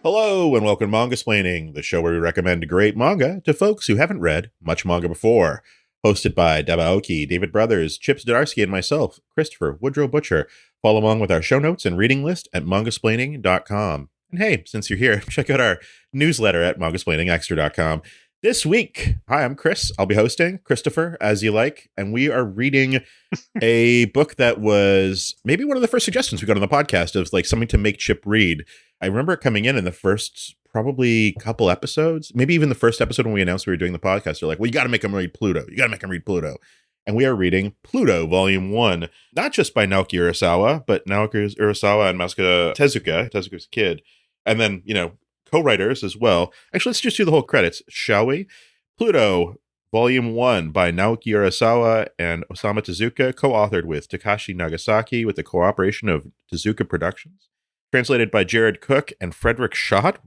Hello and welcome to Mangasplaining, the show where we recommend great manga to folks who haven't read much manga before. Hosted by Dabaoki, David Brothers, Chips Zdarsky, and myself, Christopher Woodrow Butcher. Follow along with our show notes and reading list at mangasplaining.com. And hey, since you're here, check out our newsletter at mangasplainingextra.com. This week, hi, I'm Chris. I'll be hosting, Christopher, as you like, and we are reading a book that was maybe one of the first suggestions we got on the podcast of like something to make Chip read. I remember it coming in the first probably couple episodes, maybe even the first episode when we announced we were doing the podcast. They're like, well, you got to make him read Pluto. You got to make him read Pluto. And we are reading Pluto, Volume 1, not just by Naoki Urasawa, but Naoki Urasawa and Masuka Tezuka, Tezuka's kid, and then, co-writers as well. Actually, let's just do the whole credits, shall we? Pluto, Volume 1 by Naoki Urasawa and Osamu Tezuka, co-authored with Takashi Nagasaki with the cooperation of Tezuka Productions. Translated by Jared Cook and Frederick Schott.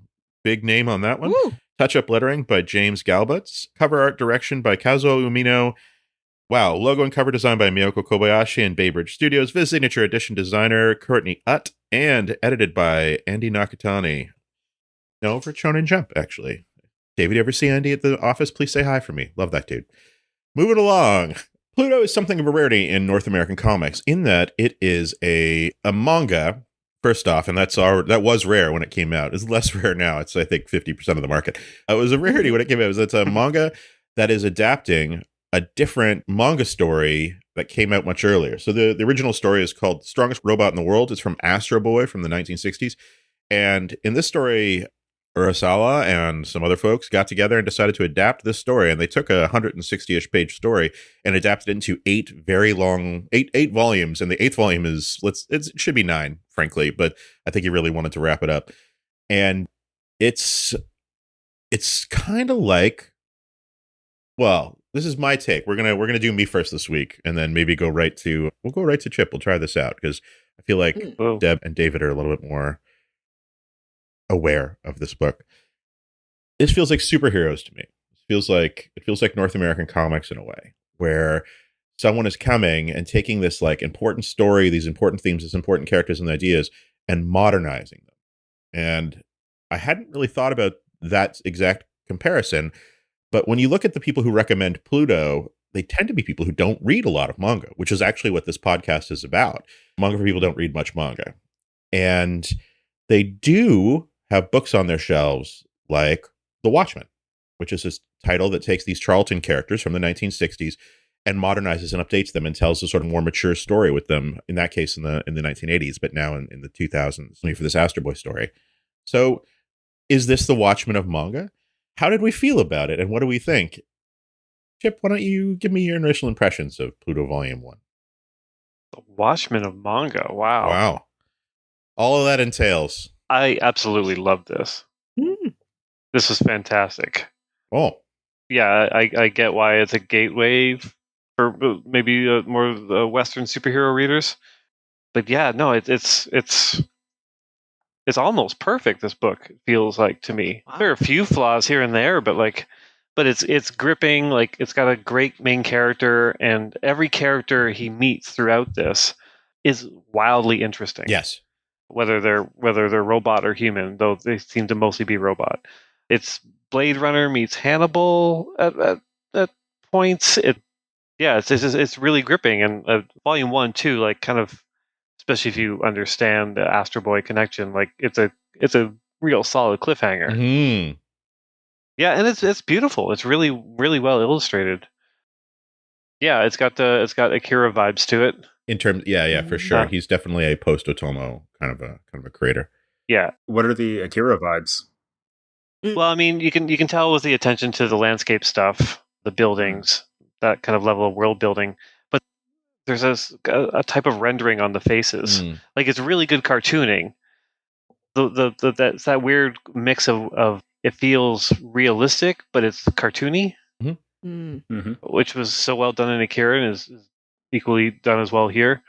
Big name on that one. Woo! Touch-up lettering by James Galbutz. Cover art direction by Kazuo Umino. Wow. Logo and cover design by Miyoko Kobayashi and Baybridge Studios. Viz signature edition designer Courtney Utt. And edited by Andy Nakatani. No, for Shonen Jump, actually. David, you ever see Andy at the office? Please say hi for me. Love that dude. Moving along. Pluto is something of a rarity in North American comics in that it is a manga. First off, and that was rare when it came out. It's less rare now. It's, I think, 50% of the market. It was a rarity when it came out. It's a manga that is adapting a different manga story that came out much earlier. So the original story is called Strongest Robot in the World. It's from Astro Boy from the 1960s. And in this story, Urasawa and some other folks got together and decided to adapt this story. And they took a 160-ish page story and adapted it into eight volumes. And the eighth volume is, it should be 9, frankly, but I think he really wanted to wrap it up. And it's kind of like, well, this is my take. We're gonna do me first this week, and then maybe we'll go right to Chip. We'll try this out because I feel like Deb and David are a little bit more aware of this book. This feels like superheroes to me. It feels like North American comics in a way, where someone is coming and taking this like important story, these important themes, these important characters and ideas, and modernizing them. And I hadn't really thought about that exact comparison, but when you look at the people who recommend Pluto, they tend to be people who don't read a lot of manga, which is actually what this podcast is about. Manga for people who don't read much manga. And they do have books on their shelves like The Watchmen, which is this title that takes these Charlton characters from the 1960s and modernizes and updates them and tells a sort of more mature story with them, in that case in the 1980s, but now in the 2000s, for this Astro Boy story. So is this the Watchmen of manga? How did we feel about it, and what do we think? Chip, why don't you give me your initial impressions of Pluto Volume 1? The Watchmen of manga, wow. Wow. All of that entails. I absolutely love this. This is fantastic. Oh. Yeah, I get why it's a gateway for maybe more of the Western superhero readers. But yeah, no, it's almost perfect, this book, it feels like to me. Wow. There are a few flaws here and there, but it's gripping, like it's got a great main character, and every character he meets throughout this is wildly interesting. Yes. Whether they're robot or human, though they seem to mostly be robot. It's Blade Runner meets Hannibal at points. It's really gripping, and Volume 1 too, like kind of, especially if you understand the Astro Boy connection, like it's a real solid cliffhanger. Mm-hmm. Yeah, and it's beautiful. It's really, really well illustrated. Yeah, it's got Akira vibes to it. In terms, yeah, for sure. He's definitely a post-Otomo kind of a creator. Yeah. What are the Akira vibes? Well, I mean, you can tell with the attention to the landscape stuff, the buildings, that kind of level of world building. But there's a type of rendering on the faces. Like, it's really good cartooning. That's that weird mix of it feels realistic, but it's cartoony, which was so well done in Akira and is equally done as well here.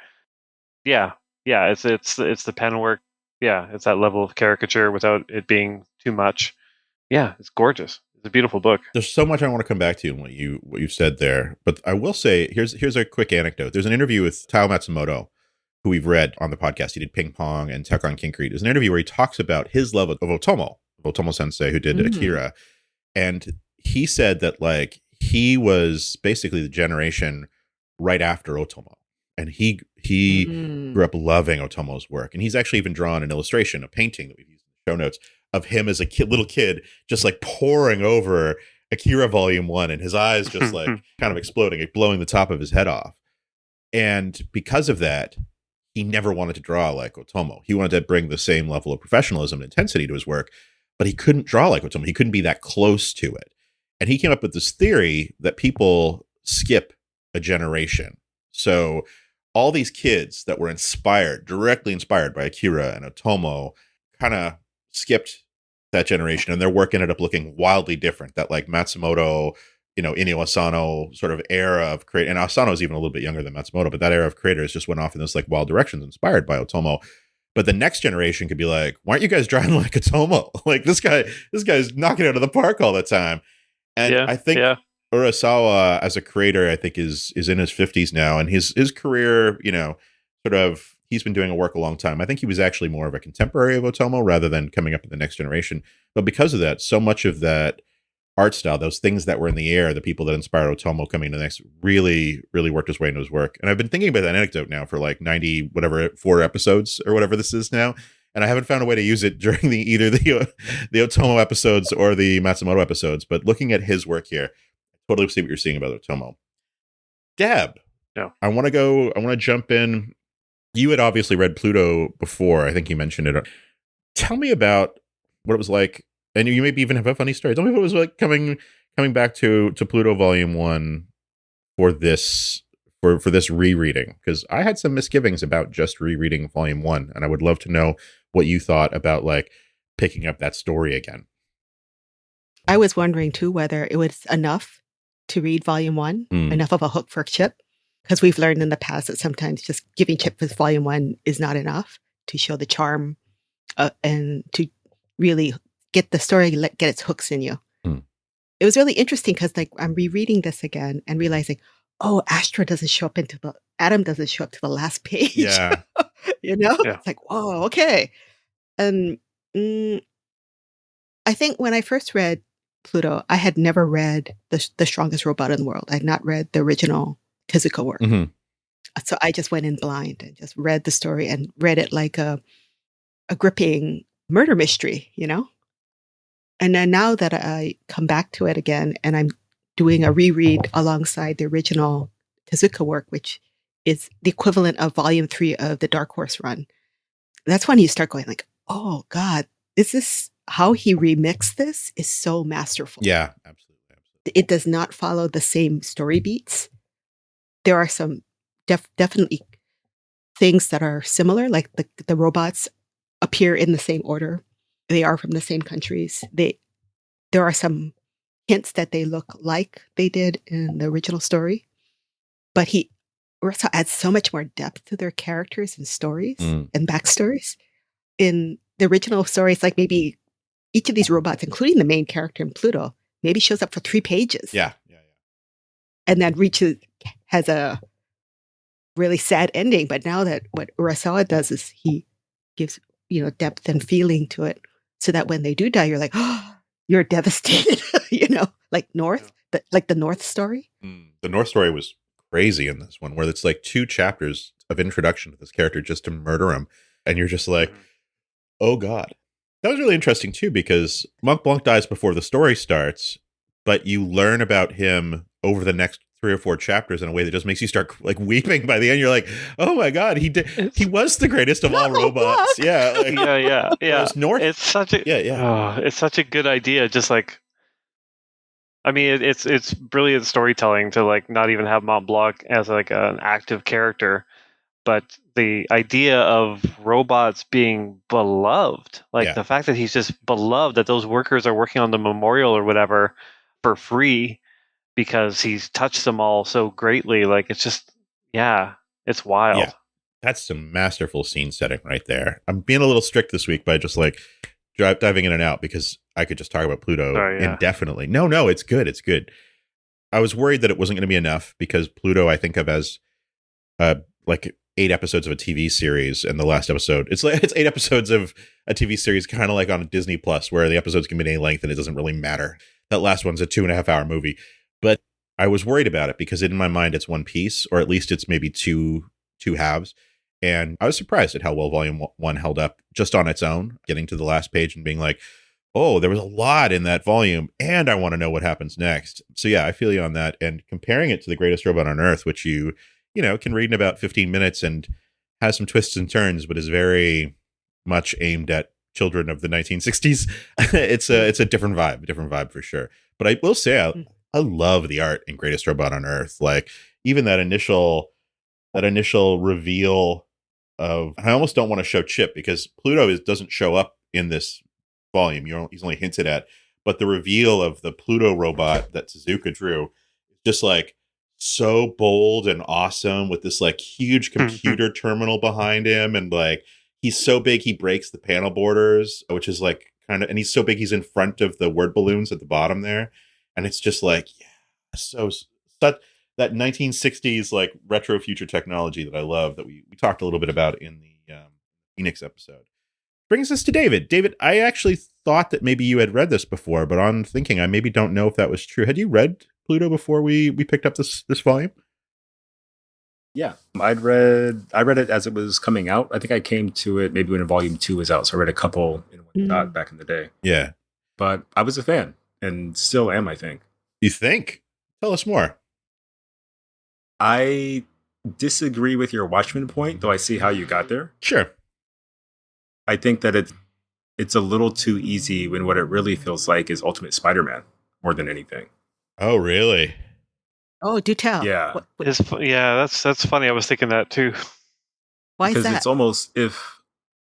Yeah, it's the pen work. Yeah, it's that level of caricature without it being too much. Yeah, it's gorgeous. It's a beautiful book. There's so much I want to come back to in what you said there, but I will say here's a quick anecdote. There's an interview with Tao Matsumoto, who we've read on the podcast, he did Ping Pong and Tekon Concrete. There's an interview where he talks about his love of Otomo Sensei, who did Akira. And he said that like he was basically the generation right after Otomo. And he grew up loving Otomo's work. And he's actually even drawn an illustration, a painting that we've used in the show notes of him as a little kid, just like poring over Akira Volume 1 and his eyes just like kind of exploding, like blowing the top of his head off. And because of that, he never wanted to draw like Otomo. He wanted to bring the same level of professionalism and intensity to his work, but he couldn't draw like Otomo. He couldn't be that close to it. And he came up with this theory that people skip a generation. So all these kids that were directly inspired by Akira and Otomo kind of skipped that generation, and their work ended up looking wildly different. That like Matsumoto, Inio Asano sort of era of create, and Asano is even a little bit younger than Matsumoto, but that era of creators just went off in this like wild directions inspired by Otomo. But the next generation could be like, why aren't you guys drawing like Otomo? Like this guy's knocking it out of the park all the time. And I think Urasawa as a creator, I think is in his 50s now, and his career, sort of, he's been doing work a long time. I think he was actually more of a contemporary of Otomo rather than coming up in the next generation. But because of that, so much of that art style, those things that were in the air, the people that inspired Otomo coming to the next, really, really worked his way into his work. And I've been thinking about that anecdote now for like 4 episodes or whatever this is now. And I haven't found a way to use it during either the Otomo episodes or the Matsumoto episodes. But looking at his work here, I totally see what you're seeing about Otomo. Deb, I want to jump in. You had obviously read Pluto before. I think you mentioned it. Tell me about what it was like. And you maybe even have a funny story. Tell me what it was like coming back to Pluto Volume 1 for this rereading. Because I had some misgivings about just rereading Volume 1. And I would love to know what you thought about like picking up that story again. I was wondering too whether it was enough to read Volume 1, enough of a hook for Chip. Because we've learned in the past that sometimes just giving Chip with Volume 1 is not enough to show the charm and to really get the story, get its hooks in you. It was really interesting because like I'm rereading this again and realizing, Astro doesn't show up Adam doesn't show up to the last page. Yeah. It's like, whoa, okay. And I think when I first read Pluto, I had never read the Strongest Robot in the World. I had not read the original Tezuka work. So I just went in blind and just read the story and read it like a gripping murder mystery, And then now that I come back to it again and I'm doing a reread alongside the original Tezuka work, which is the equivalent of Volume 3 of the Dark Horse run, that's when you start going like, oh God, is how he remixed this is so masterful. Yeah, absolutely. It does not follow the same story beats. There are some definitely things that are similar, like the robots appear in the same order. They are from the same countries. There are some hints that they look like they did in the original story, but Urasawa adds so much more depth to their characters and stories and backstories. In the original stories, like maybe each of these robots, including the main character in Pluto, maybe shows up for 3 pages. Yeah. And then has a really sad ending. But now that what Urasawa does is he gives, depth and feeling to it so that when they do die, you're like, oh, you're devastated, like the North story. The North story was crazy in this one, where it's like 2 chapters of introduction to this character just to murder him. And you're just like, oh God. That was really interesting too, because Monk Blanc dies before the story starts, but you learn about him over the next 3 or 4 chapters in a way that just makes you start like weeping by the end. You're like, oh my God, he was the greatest of all robots. Yeah. Yeah. North. It's such a it's such a good idea. Just like, I mean, it's brilliant storytelling to like not even have Mont Blanc as like an active character, but the idea of robots being beloved, like the fact that he's just beloved, that those workers are working on the memorial or whatever for free because he's touched them all so greatly. Like, it's just, it's wild. Yeah. That's some masterful scene setting right there. I'm being a little strict this week by just like diving in and out because I could just talk about Pluto indefinitely. No, it's good. It's good. I was worried that it wasn't going to be enough because Pluto I think of as like 8 episodes of a TV series, and the last episode it's 8 episodes of a TV series, kind of like on Disney Plus, where the episodes can be any length and it doesn't really matter. That last one's a 2.5 hour movie, but I was worried about it because in my mind it's one piece, or at least it's maybe two halves. And I was surprised at how well Volume 1 held up just on its own, getting to the last page and being like, oh, there was a lot in that volume, and I want to know what happens next. So yeah, I feel you on that. And comparing it to The Greatest Robot on Earth, which you can read in about 15 minutes and has some twists and turns, but is very much aimed at children of the 1960s. It's a different vibe for sure. But I will say I love the art in Greatest Robot on Earth. Like even that initial reveal of, I almost don't want to show Chip because Pluto doesn't show up in this volume. He's only hinted at, but the reveal of the Pluto robot that Tezuka drew is just like so bold and awesome with this like huge computer terminal behind him, and like he's so big he breaks the panel borders, which is like kind of, and he's so big he's in front of the word balloons at the bottom there, and it's just like such that 1960s like retro future technology that I love, that we talked a little bit about in the Phoenix episode. Brings us to David. David, I actually thought that maybe you had read this before, but on thinking, I maybe don't know if that was true. Had you read Pluto before we picked up this volume? Yeah, I read it as it was coming out. I think I came to it maybe when Volume 2 was out, so I read a couple in one shot back in the day. Yeah. But I was a fan, and still am, I think. You think? Tell us more. I disagree with your Watchmen point, though I see how you got there. Sure. I think that it's a little too easy when what it really feels like is Ultimate Spider-Man more than anything. Oh, really? Oh, do tell. Yeah. That's funny. I was thinking that too. Why because is that? It's almost if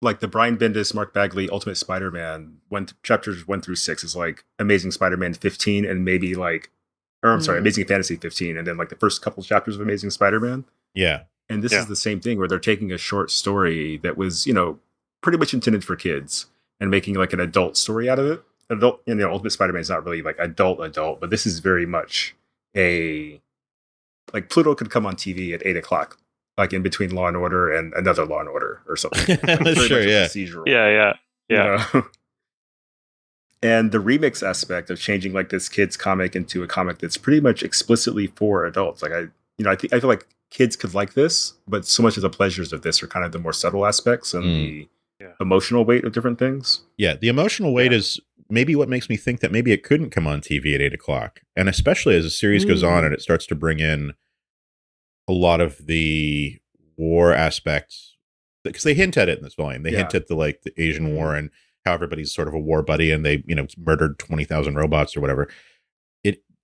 like the Brian Bendis, Mark Bagley Ultimate Spider-Man chapters 1 through 6 is like Amazing Spider-Man 15 and maybe like, or I'm sorry, Amazing Fantasy 15, and then like the first couple chapters of Amazing Spider-Man. Yeah. And this is the same thing where they're taking a short story that was, pretty much intended for kids and making like an adult story out of it. Ultimate Spider-Man is not really like adult, but this is very much like Pluto could come on TV at 8 o'clock, like in between Law and Order and another Law and Order or something. Like sure, yeah. Yeah. And the remix aspect of changing like this kid's comic into a comic that's pretty much explicitly for adults. Like I feel like kids could like this, but so much of the pleasures of this are kind of the more subtle aspects and the emotional weight of different things. Yeah, the emotional weight is maybe what makes me think that maybe it couldn't come on TV at 8 o'clock. And especially as the series goes on and it starts to bring in a lot of the war aspects, because they hint at it in this volume. They hint at the Asian war and how everybody's sort of a war buddy and they, murdered 20,000 robots or whatever.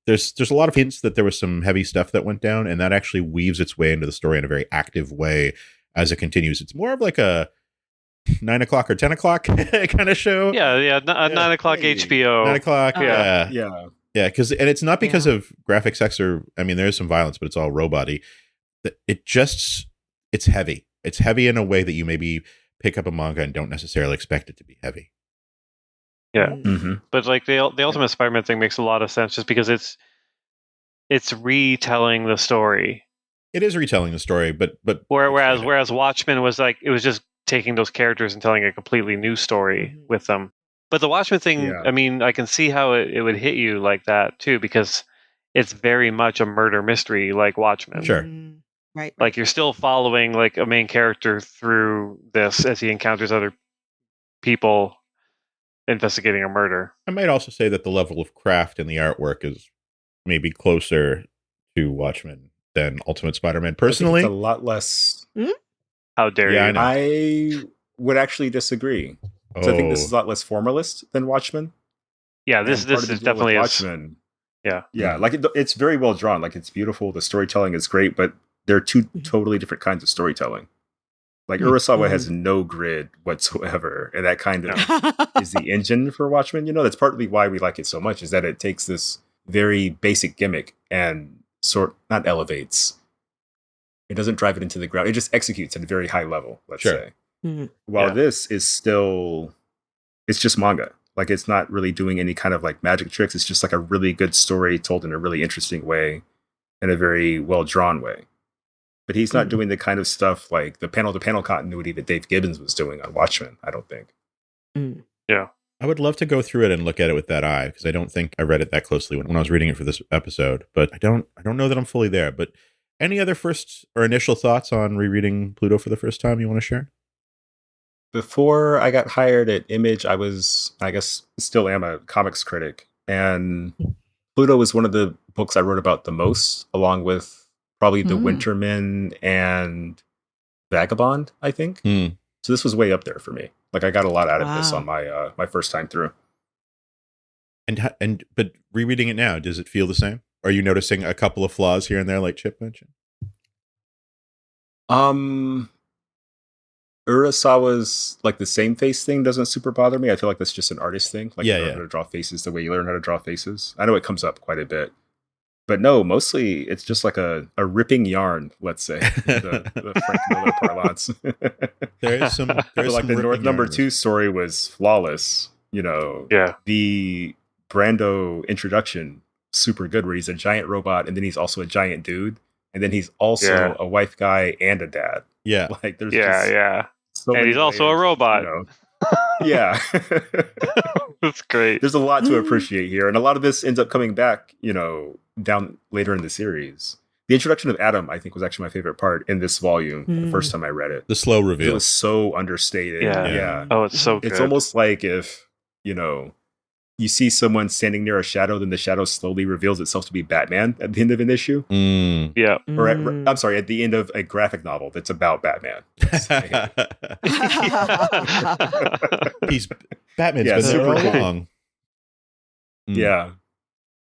There's a lot of hints that there was some heavy stuff that went down, and that actually weaves its way into the story in a very active way as it continues. It's more of like a 9 o'clock or 10 o'clock kind of show. 9 o'clock HBO. 9 o'clock. Yeah. And it's not because of graphic sex there is some violence, but it's all robot-y. It's heavy. It's heavy in a way that you maybe pick up a manga and don't necessarily expect it to be heavy. Yeah. But like the Ultimate Spider-Man thing makes a lot of sense just because it's retelling the story. It is retelling the story, but whereas Watchmen was like, it was just taking those characters and telling a completely new story with them. But the Watchmen thing, I mean, I can see how it would hit you like that too, because it's very much a murder mystery like Watchmen. Sure. Right. Like you're still following like a main character through this as he encounters other people investigating a murder. I might also say that the level of craft in the artwork is maybe closer to Watchmen than Ultimate Spider-Man. Personally, it's a lot less. How dare you? I would actually disagree. So I think this is a lot less formalist than Watchmen. Yeah, this is definitely Watchmen. Yeah. Like it's very well drawn. Like it's beautiful. The storytelling is great, but they're two totally different kinds of storytelling. Like Urasawa has no grid whatsoever, and that kind of is the engine for Watchmen. That's partly why we like it so much, is that it takes this very basic gimmick and not elevates. It doesn't drive it into the ground. It just executes at a very high level, let's say. While this is still, it's just manga. Like it's not really doing any kind of like magic tricks. It's just like a really good story told in a really interesting way, in a very well drawn way. But he's not doing the kind of stuff like the panel-to-panel continuity that Dave Gibbons was doing on Watchmen, I don't think. Yeah. I would love to go through it and look at it with that eye, because I don't think I read it that closely when I was reading it for this episode. But I don't know that I'm fully there. But any other first or initial thoughts on rereading Pluto for the first time you want to share? Before I got hired at Image, I guess still am a comics critic. And Pluto was one of the books I wrote about the most, along with probably The Wintermen and Vagabond, I think. So this was way up there for me. Like, I got a lot out of this on my my first time through. But rereading it now, does it feel the same? Are you noticing a couple of flaws here and there, like Chip mentioned? Urasawa's like the same face thing doesn't super bother me. I feel like that's just an artist thing. Like, you learn how to draw faces the way you learn how to draw faces. I know it comes up quite a bit. But no, mostly it's just like a ripping yarn, let's say, the Frank Miller parlance. There's like the North Number 2 story was flawless. You know, the Brando introduction, super good, where he's a giant robot and then he's also a giant dude. And then he's also a wife guy and a dad. Yeah. Like there's so and he's also a robot. You know. Yeah. That's great. There's a lot to appreciate here. And a lot of this ends up coming back, you know, down later in the series. The introduction of Adam, I think, was actually my favorite part in this volume, the first time I read it. The slow reveal. It was so understated. Yeah. Oh, it's so good. It's almost like if, you know, you see someone standing near a shadow, then the shadow slowly reveals itself to be Batman at the end of an issue. Yeah. Or I'm sorry, at the end of a graphic novel that's about Batman. Batman's been there all along. Yeah.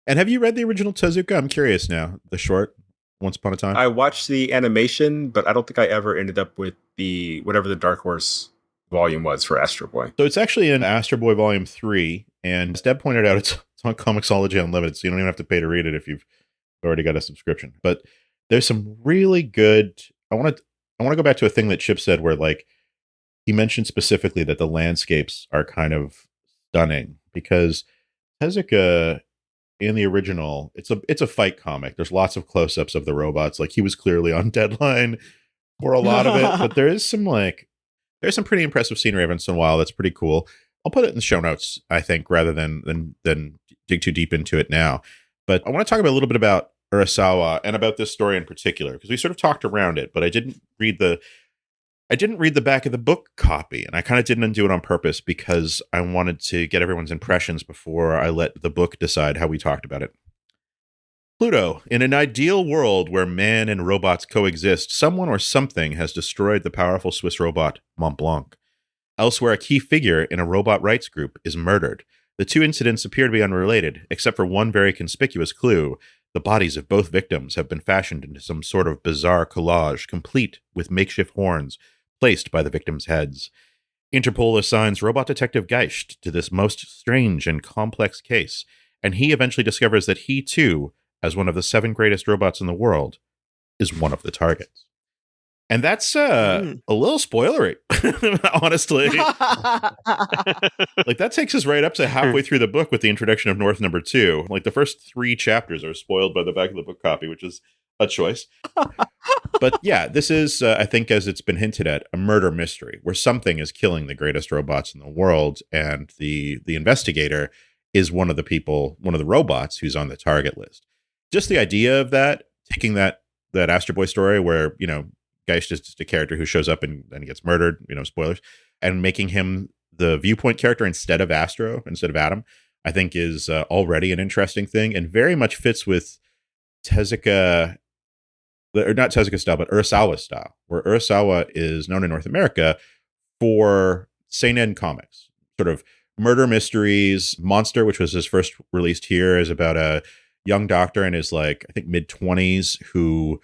And have you read the original Tezuka? I'm curious now. The short, Once Upon a Time? I watched the animation, but I don't think I ever ended up with the whatever the Dark Horse volume was for Astro Boy. So it's actually in Astro Boy Volume 3. And as Deb pointed out, it's on Comixology Unlimited, so you don't even have to pay to read it if you've already got a subscription. But there's some really good... I want to go back to a thing that Chip said where, like, he mentioned specifically that the landscapes are kind of stunning because Tezuka in the original, it's a fight comic. There's lots of close-ups of the robots. Like, he was clearly on deadline for a lot of it, but there's some pretty impressive scenery every once in a while that's pretty cool. I'll put it in the show notes, I think, rather than dig too deep into it now. But I want to talk a little bit about Urasawa and about this story in particular, because we sort of talked around it, but I didn't read the back of the book copy, and I kind of didn't do it on purpose because I wanted to get everyone's impressions before I let the book decide how we talked about it. Pluto, in an ideal world where man and robots coexist, someone or something has destroyed the powerful Swiss robot Mont Blanc. Elsewhere, a key figure in a robot rights group is murdered. The two incidents appear to be unrelated, except for one very conspicuous clue. The bodies of both victims have been fashioned into some sort of bizarre collage, complete with makeshift horns placed by the victims' heads. Interpol assigns robot detective Geist to this most strange and complex case, and he eventually discovers that he, too, as one of the 7 greatest robots in the world, is one of the targets. And that's a little spoilery, honestly. Like, that takes us right up to halfway through the book with the introduction of North Number 2. Like, the first 3 chapters are spoiled by the back of the book copy, which is a choice. But yeah, this is, I think, as it's been hinted at, a murder mystery where something is killing the greatest robots in the world, and the investigator is one of the robots who's on the target list. Just the idea of that, taking that Astro Boy story where, you know, Geist is just a character who shows up and he gets murdered, you know, spoilers, and making him the viewpoint character instead of Adam, I think is already an interesting thing and very much fits with Tezuka, or not Tezuka style, but Urasawa style, where Urasawa is known in North America for seinen comics, sort of murder mysteries. Monster, which was his first released here, is about a young doctor in his, like, I think mid-20s who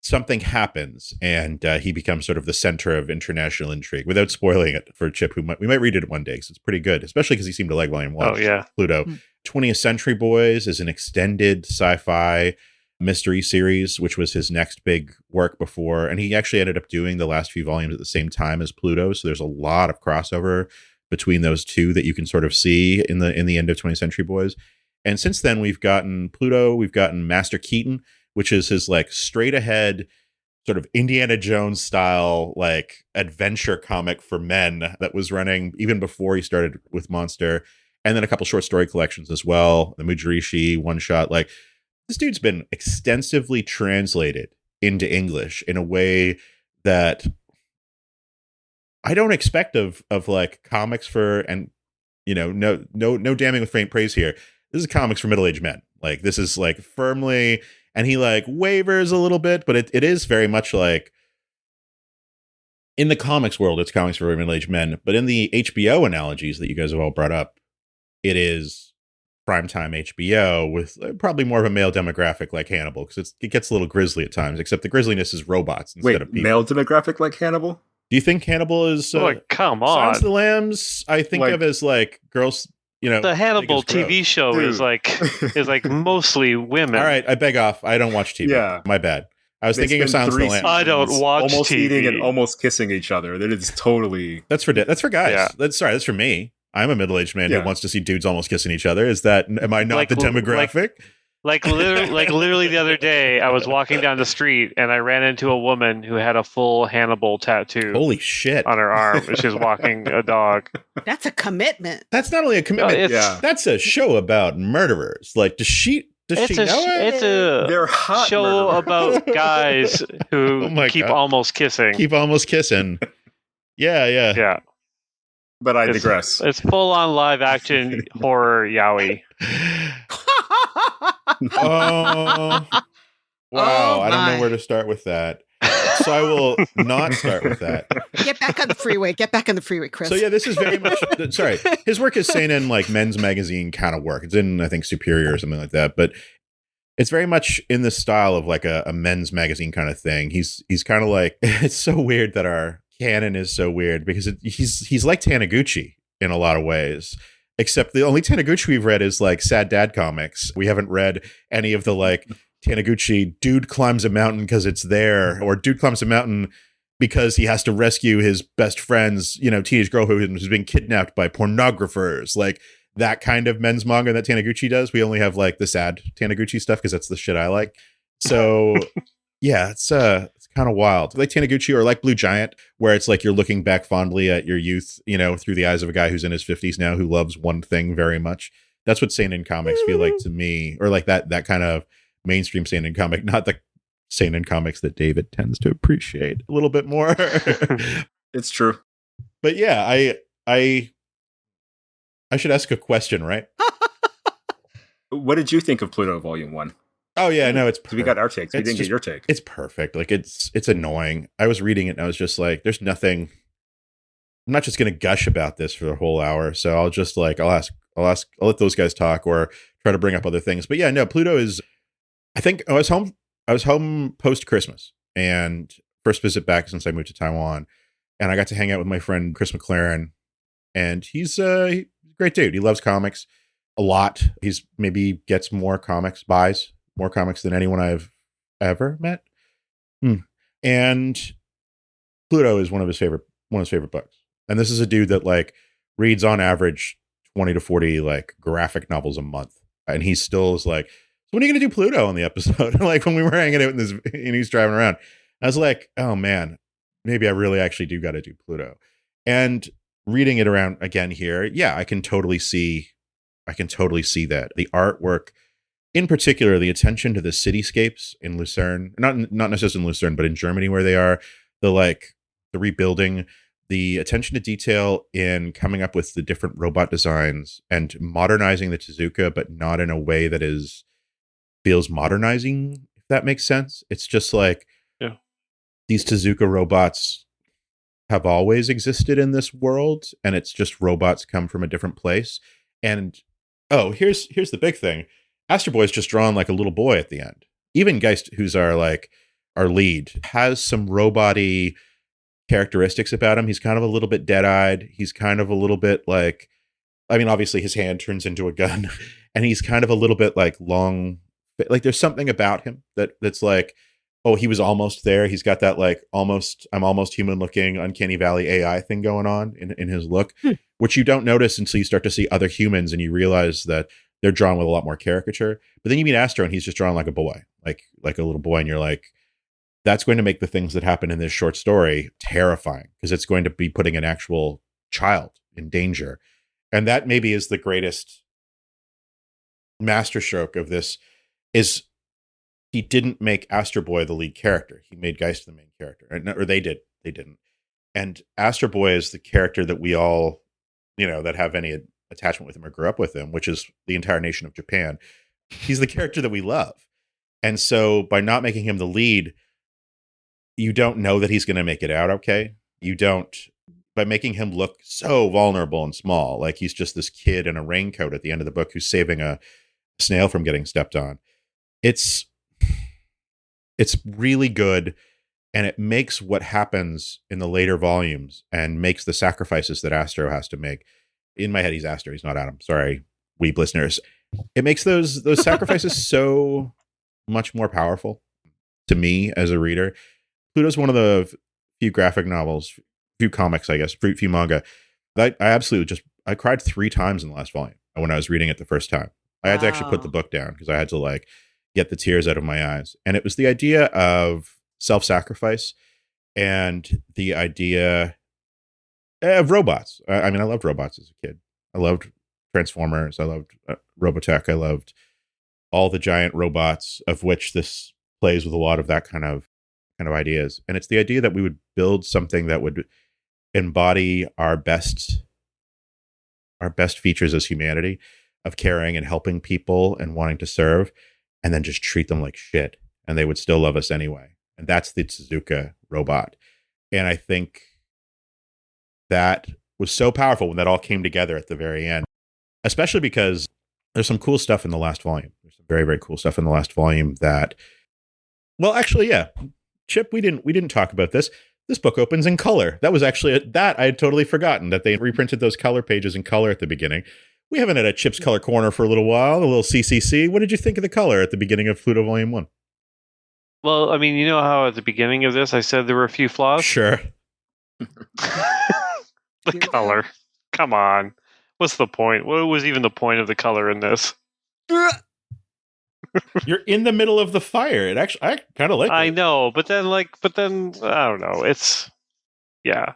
something happens and he becomes sort of the center of international intrigue. Without spoiling it for Chip, we might read it one day because it's pretty good, especially because he seemed to like Volume 1. Oh, yeah. Pluto. 20th Century Boys is an extended sci-fi mystery series, which was his next big work before. And he actually ended up doing the last few volumes at the same time as Pluto. So there's a lot of crossover between those two that you can sort of see in the end of 20th Century Boys. And since then, we've gotten Pluto, we've gotten Master Keaton, which is his, like, straight ahead sort of Indiana Jones style, like adventure comic for men that was running even before he started with Monster. And then a couple short story collections as well. The Mujirishi one shot. Like, this dude's been extensively translated into English in a way that I don't expect of like comics for, and no damning with faint praise here. This is comics for middle-aged men. Like, this is like firmly, and he like wavers a little bit, but it is very much like, in the comics world, it's comics for middle-aged men. But in the HBO analogies that you guys have all brought up, it is primetime HBO with probably more of a male demographic like Hannibal, because it gets a little grisly at times, except the grisliness is robots instead of people. Male demographic like Hannibal? Do you think Hannibal is... come on. Silence of the Lambs, I think of as like girls... the Hannibal TV show is like mostly women. All right, I beg off. I don't watch TV. Yeah. My bad. I was thinking of Silence of the Lambs. I don't watch almost TV. Eating and almost kissing each other. That is totally... That's for guys. Yeah. That's for me. I'm a middle-aged man who wants to see dudes almost kissing each other. Am I not the demographic? Literally the other day, I was walking down the street and I ran into a woman who had a full Hannibal tattoo. Holy shit. On her arm. She was walking a dog. That's a commitment. That's not only a commitment. That's a show about murderers. Like, does she know it? It's a They're hot show murderers. about guys who keep almost kissing. Keep almost kissing. Yeah. But I digress. It's full on live action horror yaoi. Oh, wow. I don't know where to start with that. So I will not start with that. Get back on the freeway, Chris. So yeah, this is very much, sorry, his work is seinen, like men's magazine kind of work. It's in, I think, Superior or something like that. But it's very much in the style of like a men's magazine kind of thing. He's kind of like, it's so weird that our canon is so weird, because he's like Taniguchi in a lot of ways, except the only Taniguchi we've read is like Sad Dad comics. We haven't read any of the like Taniguchi dude climbs a mountain because it's there, or dude climbs a mountain because he has to rescue his best friend's teenage girl who's been kidnapped by pornographers, like that kind of men's manga that Taniguchi does. We only have like the sad Taniguchi stuff because that's the shit I like. So yeah, it's kind of wild. Like Taniguchi, or like Blue Giant, where it's like you're looking back fondly at your youth, through the eyes of a guy who's in his 50s now who loves one thing very much. That's what seinen comics feel like to me, or like that kind of mainstream seinen comic, not the seinen comics that David tends to appreciate a little bit more. It's true. But yeah, I should ask a question, right? What did you think of Pluto Volume 1? Oh yeah, no, it's perfect. We got our takes. We didn't get your take. It's perfect. Like it's annoying. I was reading it and I was just like, there's nothing. I'm not just going to gush about this for the whole hour. So I'll just like, I'll let those guys talk or try to bring up other things. But yeah, no, Pluto is, I think I was home post Christmas and first visit back since I moved to Taiwan, and I got to hang out with my friend Chris McLaren, and he's a great dude. He loves comics a lot. He's maybe gets buys more comics than anyone I've ever met. And Pluto is one of his favorite books. And this is a dude that like reads on average 20 to 40 like graphic novels a month. And he still is like, so when are you going to do Pluto on the episode? Like when we were hanging out and he's driving around, I was like, oh man, maybe I really actually do got to do Pluto. And reading it around again here, yeah, I can totally see that. The artwork, in particular, the attention to the cityscapes in Lucerne, not necessarily in Lucerne, but in Germany where they are, the rebuilding, the attention to detail in coming up with the different robot designs and modernizing the Tezuka, but not in a way that feels modernizing, if that makes sense. It's just like, these Tezuka robots have always existed in this world, and it's just robots come from a different place. And here's the big thing. Astro Boy's just drawn like a little boy at the end. Even Geist, who's our lead, has some robot-y characteristics about him. He's kind of a little bit dead-eyed. He's kind of a little bit like, I mean, obviously his hand turns into a gun, and he's kind of a little bit like long, like there's something about him that's like, oh, he was almost there. He's got that like I'm almost human looking Uncanny Valley AI thing going on in his look, which you don't notice until you start to see other humans and you realize that they're drawn with a lot more caricature. But then you meet Astro and he's just drawn like a boy, like a little boy. And you're like, that's going to make the things that happen in this short story terrifying, because it's going to be putting an actual child in danger. And that maybe is the greatest masterstroke of this, is he didn't make Astro Boy the lead character. He made Geist the main character. Or they didn't. And Astro Boy is the character that we all, that have any attachment with him or grew up with him, which is the entire nation of Japan. He's the character that we love. And so by not making him the lead, you don't know that he's going to make it out okay. You don't, by making him look so vulnerable and small, like he's just this kid in a raincoat at the end of the book who's saving a snail from getting stepped on. It's really good, and it makes what happens in the later volumes and makes the sacrifices that Astro has to make. In my head, he's Astro, he's not Adam. Sorry, weeb listeners. It makes those sacrifices so much more powerful to me as a reader. Pluto's one of the few graphic novels, few comics, I guess, few manga. I absolutely I cried 3 times in the last volume when I was reading it the first time. I had to actually put the book down because I had to get the tears out of my eyes. And it was the idea of self-sacrifice and the idea of robots. I mean, I loved robots as a kid. I loved Transformers. I loved Robotech. I loved all the giant robots, of which this plays with a lot of that kind of ideas. And it's the idea that we would build something that would embody our best features as humanity, of caring and helping people and wanting to serve, and then just treat them like shit, and they would still love us anyway. And that's the Tezuka robot. And I think that was so powerful when that all came together at the very end, especially because there's some cool stuff in the last volume. There's some very, very cool stuff in the last volume that, well, actually, yeah. Chip, we didn't talk about this. This book opens in color. That was actually that I had totally forgotten, that they reprinted those color pages in color at the beginning. We haven't had a Chip's Color Corner for a little while, a little CCC. What did you think of the color at the beginning of Pluto Volume 1? Well, I mean, you know how at the beginning of this I said there were a few flaws? Sure. The color. Come on. What's the point? What was even the point of the color in this? You're in the middle of the fire. It actually, I kind of like it. I know, but then I don't know. It's, yeah.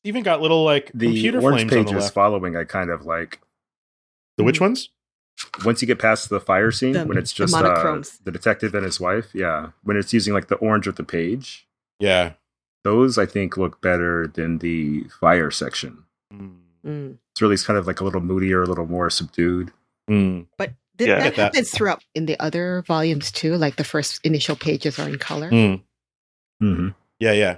Even got little the computer orange flames on the pages left. following, I kind of like. The which ones? Once you get past the fire scene, when it's just the detective and his wife, yeah. When it's using the orange with the page. Yeah. Those, I think, look better than the fire section. It's really kind of a little moodier, a little more subdued. But that happens throughout in the other volumes too. Like the first initial pages are in color. Mm-hmm. Yeah.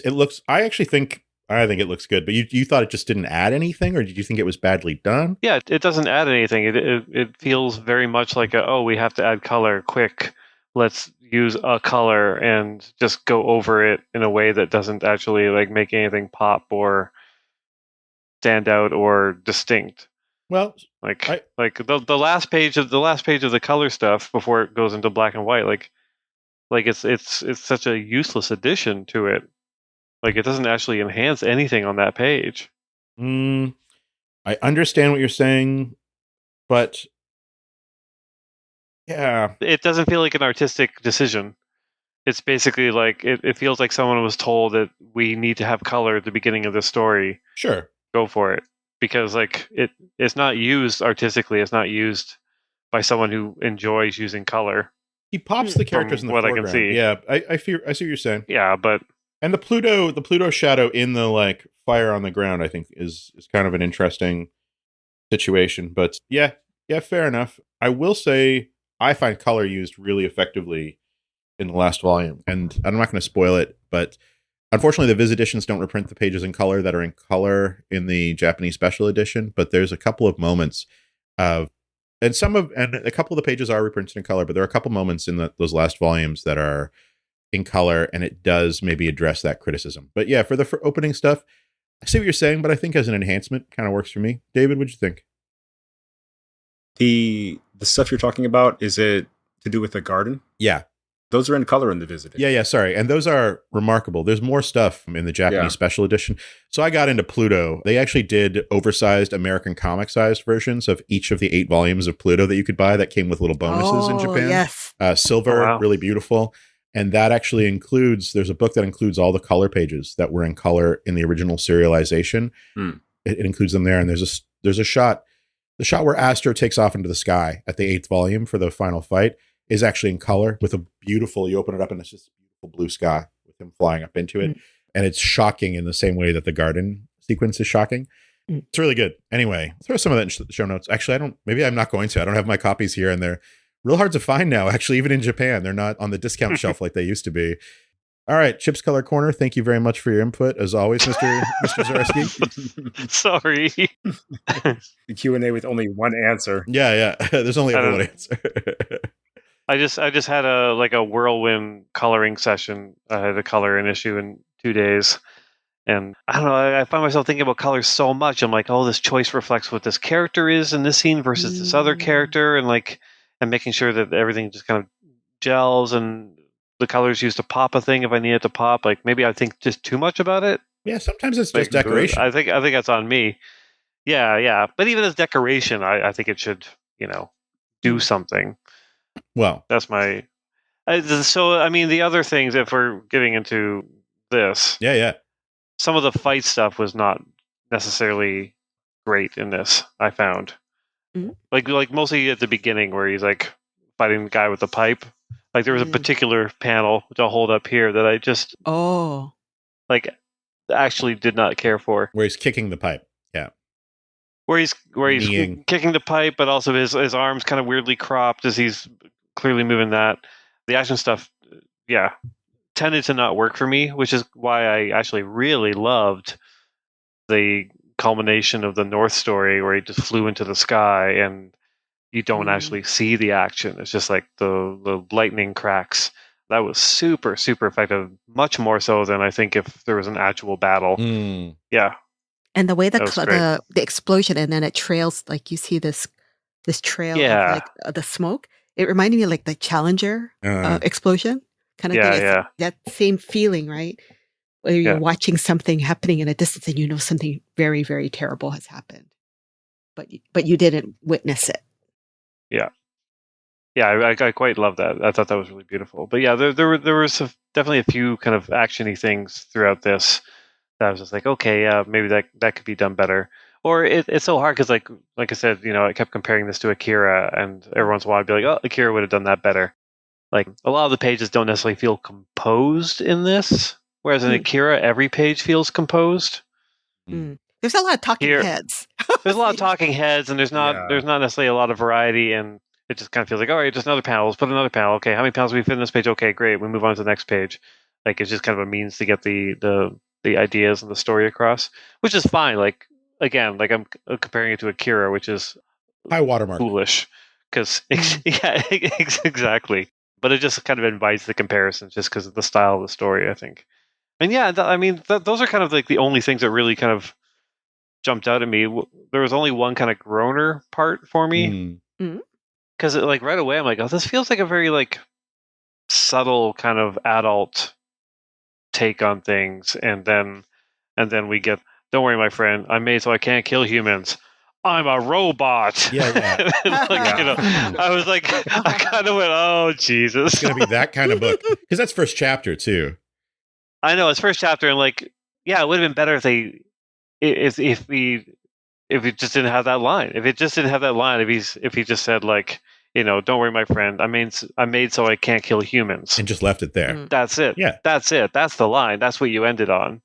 It looks. I think it looks good. But you thought it just didn't add anything, or did you think it was badly done? Yeah, it doesn't add anything. It feels very much like we have to add color quick. Let's use a color and just go over it in a way that doesn't actually make anything pop or stand out or distinct. Well, the last page of the color stuff before it goes into black and white, it's such a useless addition to it. It doesn't actually enhance anything on that page. I understand what you're saying, but yeah, it doesn't feel like an artistic decision. It's basically it feels like someone was told that we need to have color at the beginning of the story. Sure, go for it, because it's not used artistically. It's not used by someone who enjoys using color. He pops the characters in the foreground. I can see. Yeah, I see what you're saying. Yeah, but. And the Pluto shadow in the fire on the ground, I think, is kind of an interesting situation. But yeah, fair enough. I will say I find color used really effectively in the last volume, and I'm not going to spoil it, but unfortunately, the Viz editions don't reprint the pages in color that are in color in the Japanese special edition. But there's a couple of moments and a couple of the pages are reprinted in color, but there are a couple moments in those last volumes that are in color, and it does maybe address that criticism. But yeah, for opening stuff, I see what you're saying, but I think as an enhancement, kind of works for me. David, what'd you think? The stuff you're talking about, is it to do with the garden? Yeah. Those are in color in the Viz edition. Yeah, sorry. And those are remarkable. There's more stuff in the Japanese special edition. So I got into Pluto. They actually did oversized American comic-sized versions of each of the 8 volumes of Pluto that you could buy that came with little bonuses in Japan. Yes. Silver, really beautiful. And that actually includes, there's a book that includes all the color pages that were in color in the original serialization. It includes them there. And there's a shot, the shot where Astro takes off into the sky at the 8th volume for the final fight is actually in color with a beautiful, you open it up and it's just a beautiful blue sky with him flying up into it. And it's shocking in the same way that the garden sequence is shocking. It's really good. Anyway, throw some of that in the show notes. Actually, maybe I'm not going to. I don't have my copies here, and they're real hard to find now. Actually, even in Japan, they're not on the discount shelf like they used to be. All right, Chip's Color Corner. Thank you very much for your input, as always, Mr. Zareski. Sorry. The Q&A with only one answer. Yeah. There's only ever one answer. I just had a whirlwind coloring session. I had to color an issue in 2 days. And I don't know, I find myself thinking about colors so much. I'm like, oh, this choice reflects what this character is in this scene versus this other character, and making sure that everything just kind of gels and the colors used to pop a thing if I need it to pop. Like maybe I think just too much about it. Yeah, sometimes it's just decoration. I think that's on me. Yeah. But even as decoration, I think it should, do something. Well, that's my. So I mean, the other things, if we're getting into this, yeah. Some of the fight stuff was not necessarily great in this, I found. Like mostly at the beginning where he's like fighting the guy with the pipe. Like there was a particular panel, which I'll hold up here, that I just actually did not care for. Where he's kicking the pipe. Yeah. Where he's kicking the pipe, but also his arms kind of weirdly cropped as he's clearly moving that. The action stuff, tended to not work for me, which is why I actually really loved the culmination of the North story where he just flew into the sky and you don't actually see the action. It's just like the lightning cracks. That was super, super effective, much more so than I think if there was an actual battle. Yeah. And the way the explosion and then it trails, like you see this trail of like the smoke. It reminded me of like the Challenger explosion. Kind of thing. It's that same feeling, right? Where you're watching something happening in a distance and you know something very, very terrible has happened, but you didn't witness it. I quite love that. I thought that was really beautiful. But yeah, there was definitely a few kind of actiony things throughout this that I was just like, okay, maybe that could be done better. Or it's so hard because like I said, I kept comparing this to Akira, and every once in a while I'd be like, oh, Akira would have done that better. Like a lot of the pages don't necessarily feel composed in this, whereas in Akira, every page feels composed. There's a lot of talking heads. There's a lot of talking heads, and there's not necessarily a lot of variety, and it just kind of feels like, all right, just another panel. Let's put another panel. Okay, how many panels do we fit in this page? Okay, great. We move on to the next page. Like it's just kind of a means to get the ideas and the story across, which is fine. Like again, like I'm comparing it to Akira, which is high watermark, foolish, because exactly. But it just kind of invites the comparison just because of the style of the story, I think. And those are kind of like the only things that really kind of jumped out at me. There was only one kind of groaner part for me. Because like right away, I'm like, oh, this feels like a very like subtle kind of adult take on things. And then we get, don't worry, my friend, I'm made so I can't kill humans. I'm a robot. Yeah. I was like, I kind of went, oh, Jesus. It's going to be that kind of book. Because that's first chapter, too. I know, it's first chapter. And like, it would have been better if he just didn't have that line. If it just didn't have that line, if he just said like, don't worry, my friend, I'm made so I can't kill humans. And just left it there. That's it. Yeah. That's it. That's the line. That's what you ended on.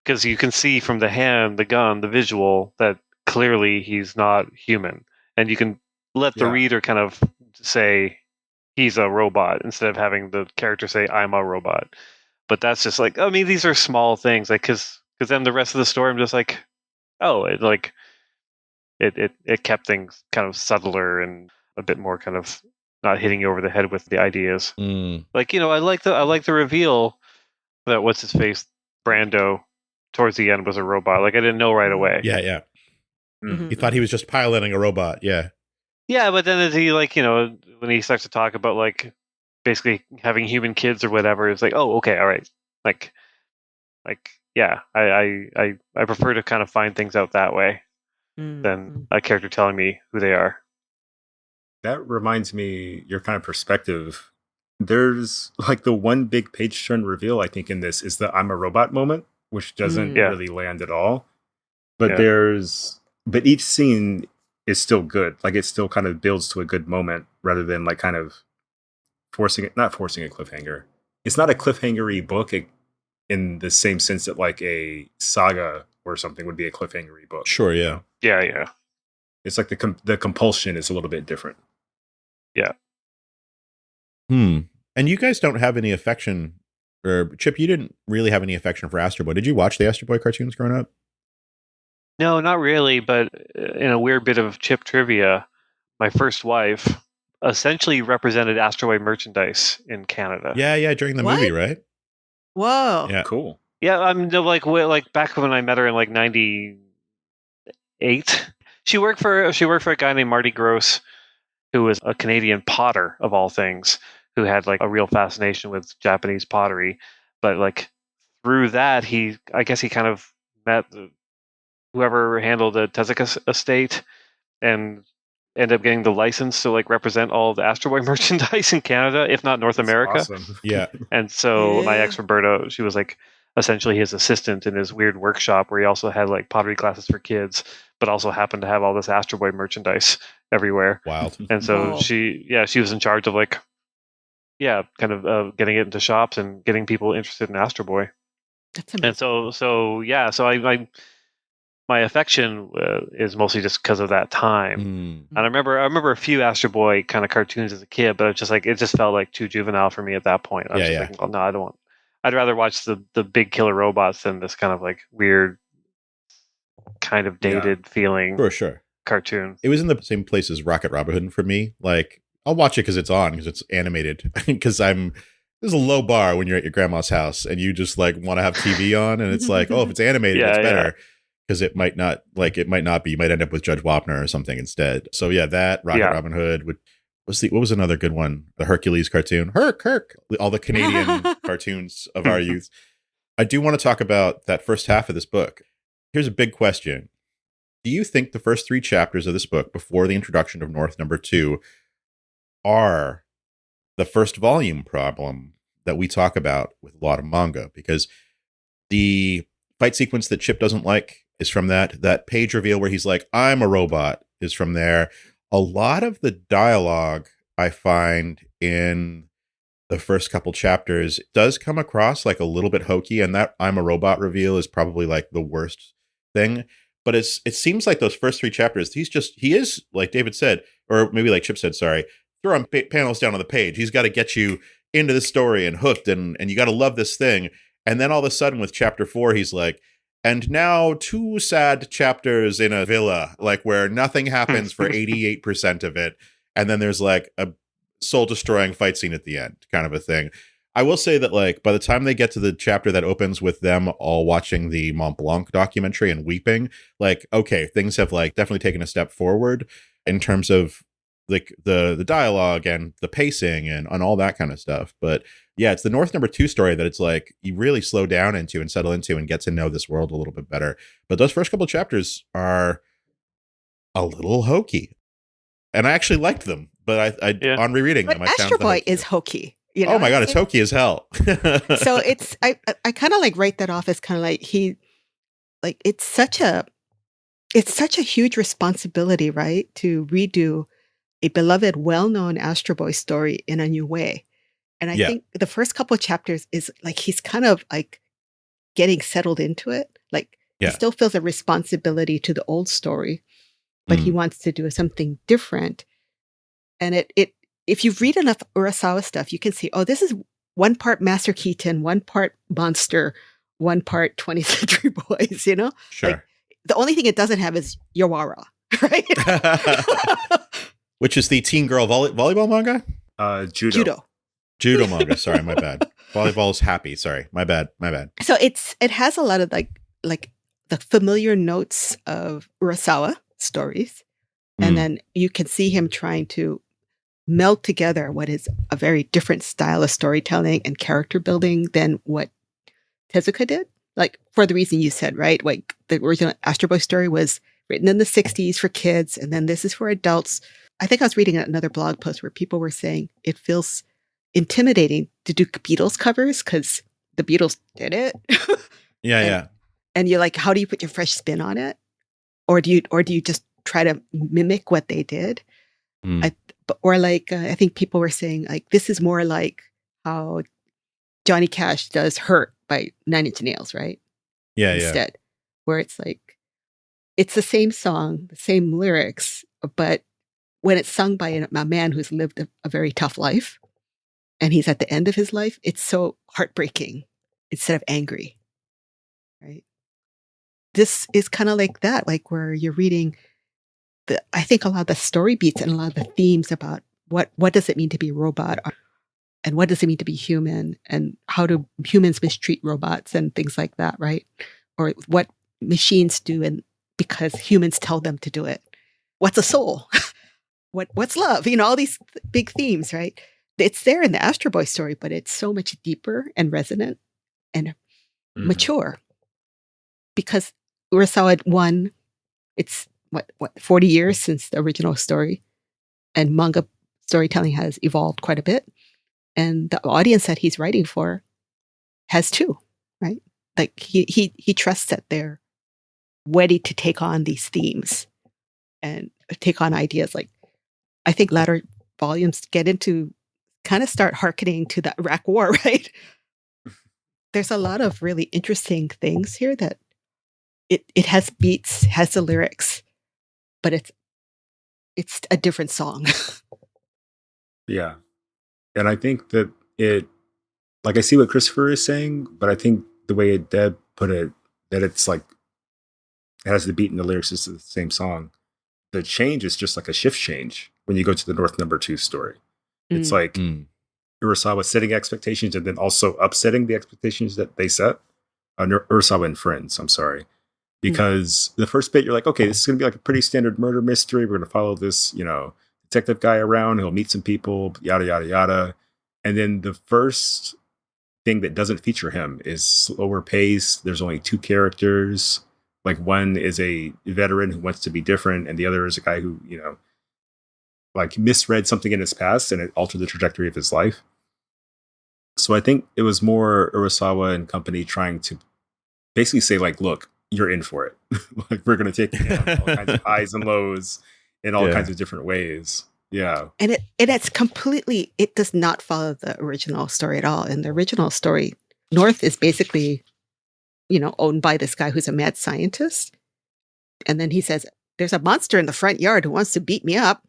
Because you can see from the hand, the gun, the visual that clearly he's not human, and you can let the reader kind of say he's a robot instead of having the character say I'm a robot. But that's just like, I mean, these are small things, like because then the rest of the story I'm just like, oh, it kept things kind of subtler and a bit more kind of not hitting you over the head with the ideas. Like I like the reveal that what's his face, Brando, towards the end was a robot. Like I didn't know right away. Yeah. He thought he was just piloting a robot. Yeah, but then as he when he starts to talk about like basically having human kids or whatever, it's like, oh, okay, all right, like I prefer to kind of find things out that way than a character telling me who they are. That reminds me, your kind of perspective There's like the one big page turn reveal, I think, in this is the I'm a robot moment, which doesn't really land at all. But but each scene is still good. Like it still kind of builds to a good moment rather than like kind of not forcing a cliffhanger. It's not a cliffhangery book in the same sense that like a saga or something would be a cliffhangery book. Sure, yeah. You know? Yeah. It's like the compulsion is a little bit different. Yeah. And you guys don't have any affection, or Chip, you didn't really have any affection for Astro Boy. Did you watch the Astro Boy cartoons growing up? No, not really, but in a weird bit of Chip trivia, my first wife essentially represented Astro Boy merchandise in Canada. Yeah, during the movie, right? Whoa. Yeah. Cool. Yeah, I'm like back when I met her in like 98. She worked for a guy named Marty Gross, who was a Canadian potter of all things, who had like a real fascination with Japanese pottery. But like through that, I guess he kind of met whoever handled the Tezuka estate and ended up getting the license to like represent all of the Astro Boy merchandise in Canada, if not North America. Awesome. Yeah. And so my ex Roberta, she was like essentially his assistant in his weird workshop where he also had like pottery classes for kids, but also happened to have all this Astro Boy merchandise everywhere. Wild. And so she was in charge of like, kind of getting it into shops and getting people interested in Astro Boy. That's amazing. And so I my affection is mostly just because of that time. And I remember a few Astro Boy kind of cartoons as a kid, but it just felt like too juvenile for me at that point. I was thinking, oh, no, I don't want. I'd rather watch the big killer robots than this kind of like weird, kind of dated feeling. For sure. Cartoon. It was in the same place as Rocket Robin Hood for me. Like, I'll watch it because it's on, because it's animated. Because there's a low bar when you're at your grandma's house and you just like want to have TV on, and it's like, oh, if it's animated, it's better. Because it might not be. You might end up with Judge Wapner or something instead. So yeah, that Rocket Robin Hood what was another good one? The Hercules cartoon. Herc. All the Canadian cartoons of our youth. I do want to talk about that first half of this book. Here's a big question. Do you think the first 3 chapters of this book, before the introduction of North number 2, are the first volume problem that we talk about with a lot of manga? Because the fight sequence that Chip doesn't like is from that page reveal where he's like, I'm a robot, is from there. A lot of the dialogue I find in the first couple chapters does come across like a little bit hokey, and that I'm a robot reveal is probably like the worst thing. But it seems like those first 3 chapters, he is, like David said, or maybe like Chip said, sorry, throwing panels down on the page. He's got to get you into the story and hooked, and you got to love this thing. And then all of a sudden with chapter 4, he's like, and now 2 sad chapters in a villa, like where nothing happens for 88% of it. And then there's like a soul destroying fight scene at the end, kind of a thing. I will say that like by the time they get to the chapter that opens with them all watching the Mont Blanc documentary and weeping, like, okay, things have like definitely taken a step forward in terms of like the dialogue and the pacing and all that kind of stuff. But yeah, it's the North number 2 story that it's like you really slow down into and settle into and get to know this world a little bit better. But those first couple of chapters are a little hokey, and I actually liked them. But I on rereading them, I found Astro Boy is hokey. You know, oh my god, it's hokey as hell. So it's I kind of like write that off as kind of like it's such a huge responsibility, right, to redo a beloved, well-known Astro Boy story in a new way. And I think the first couple of chapters is like he's kind of like getting settled into it. Like he still feels a responsibility to the old story, but he wants to do something different. And it if you read enough Urasawa stuff, you can see, oh, this is one part Master Keaton, one part Monster, one part 20th Century Boys, you know? Sure. Like, the only thing it doesn't have is Yawara, right? Which is the teen girl volleyball manga? Judo manga. Sorry, my bad. Volleyball's happy. Sorry, my bad. So it has a lot of like the familiar notes of Urasawa stories, and then you can see him trying to meld together what is a very different style of storytelling and character building than what Tezuka did. Like for the reason you said, right? Like the original Astro Boy story was written in the 60s for kids, and then this is for adults. I think I was reading another blog post where people were saying it feels intimidating to do Beatles covers because the Beatles did it. Yeah. And you're like, how do you put your fresh spin on it? Or do you just try to mimic what they did? I think people were saying like, this is more like how Johnny Cash does Hurt by Nine Inch Nails, right? Yeah. Instead, where it's like, it's the same song, the same lyrics, but when it's sung by a man who's lived a very tough life and he's at the end of his life, it's so heartbreaking instead of angry, right? This is kind of like that, like where you're reading I think a lot of the story beats and a lot of the themes about what does it mean to be a robot and what does it mean to be human and how do humans mistreat robots and things like that, right? Or what machines do and because humans tell them to do it. What's a soul? What's love? All these big themes, right? It's there in the Astro Boy story, but it's so much deeper and resonant and mature. Because Urasawa won, it's what 40 years since the original story, and manga storytelling has evolved quite a bit, and the audience that he's writing for has too, right? Like he trusts that they're ready to take on these themes and take on ideas. Like I think latter volumes get into kind of start hearkening to the Iraq War, right? There's a lot of really interesting things here that it has beats, has the lyrics, but it's a different song. Yeah. And I think that I see what Christopher is saying, but I think the way Deb put it, that it's like, it has the beat and the lyrics is the same song. The change is just like a shift change when you go to the North Number 2 story. It's like Urasawa setting expectations and then also upsetting the expectations that they set. Urasawa and Friends, I'm sorry. Because the first bit, you're like, okay, this is going to be like a pretty standard murder mystery. We're going to follow this, detective guy around. He'll meet some people, yada, yada, yada. And then the first thing that doesn't feature him is slower pace. There's only 2 characters. Like one is a veteran who wants to be different, and the other is a guy who, like misread something in his past and it altered the trajectory of his life. So I think it was more Urasawa and company trying to basically say, like, look, you're in for it. Like, we're going to take you down all kinds of highs and lows in all kinds of different ways. Yeah. And it's completely, it does not follow the original story at all. In the original story, North is basically, owned by this guy who's a mad scientist. And then he says, there's a monster in the front yard who wants to beat me up.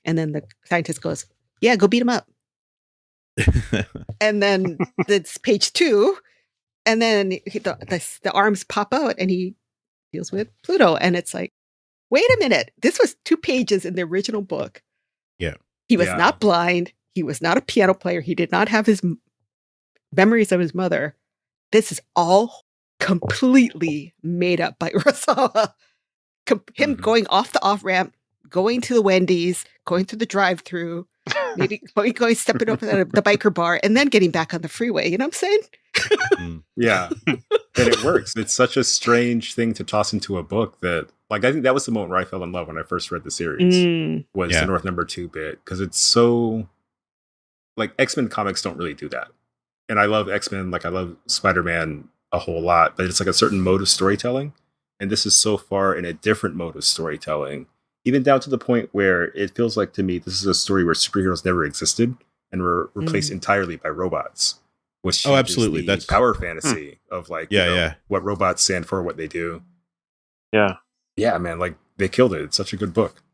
And then the scientist goes, yeah, go beat him up. And then it's page 2. And then the arms pop out and he deals with Pluto. And it's like, wait a minute. This was 2 pages in the original book. Yeah. He was not blind. He was not a piano player. He did not have his memories of his mother. This is all completely made up by Urasawa. Him going off the off-ramp, going to the Wendy's, going through the drive-thru, maybe going stepping over the biker bar, and then getting back on the freeway. You know what I'm saying? Yeah. And it works. It's such a strange thing to toss into a book that, like, I think that was the moment where I fell in love when I first read the series, was the North Number 2 bit. Because it's so, like, X-Men comics don't really do that. And I love X-Men, like I love Spider-Man a whole lot, but it's like a certain mode of storytelling. And this is so far in a different mode of storytelling, even down to the point where it feels like to me, this is a story where superheroes never existed and were replaced entirely by robots. Which absolutely. That's power fantasy of like, what robots stand for, what they do. Yeah. Yeah, man. Like, they killed it. It's such a good book.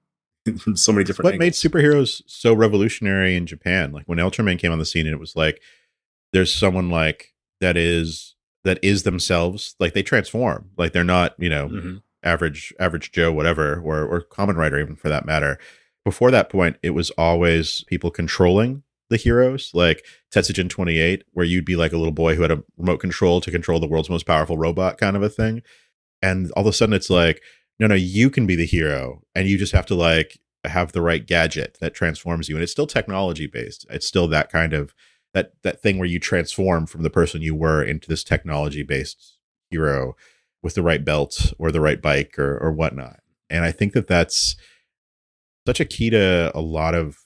From so many different What angles. made superheroes so revolutionary in Japan? Like when Ultraman came on the scene and it was like, there's someone like that is themselves, like they transform, like they're not, average Joe, whatever, or common writer, even for that matter. Before that point, it was always people controlling the heroes, like Tetsujin 28, where you'd be like a little boy who had a remote control to control the world's most powerful robot, kind of a thing. And all of a sudden it's like, no, you can be the hero, and you just have to like have the right gadget that transforms you. And it's still technology based. It's still that kind of that thing where you transform from the person you were into this technology based hero with the right belt or the right bike or whatnot. And I think that's such a key to a lot of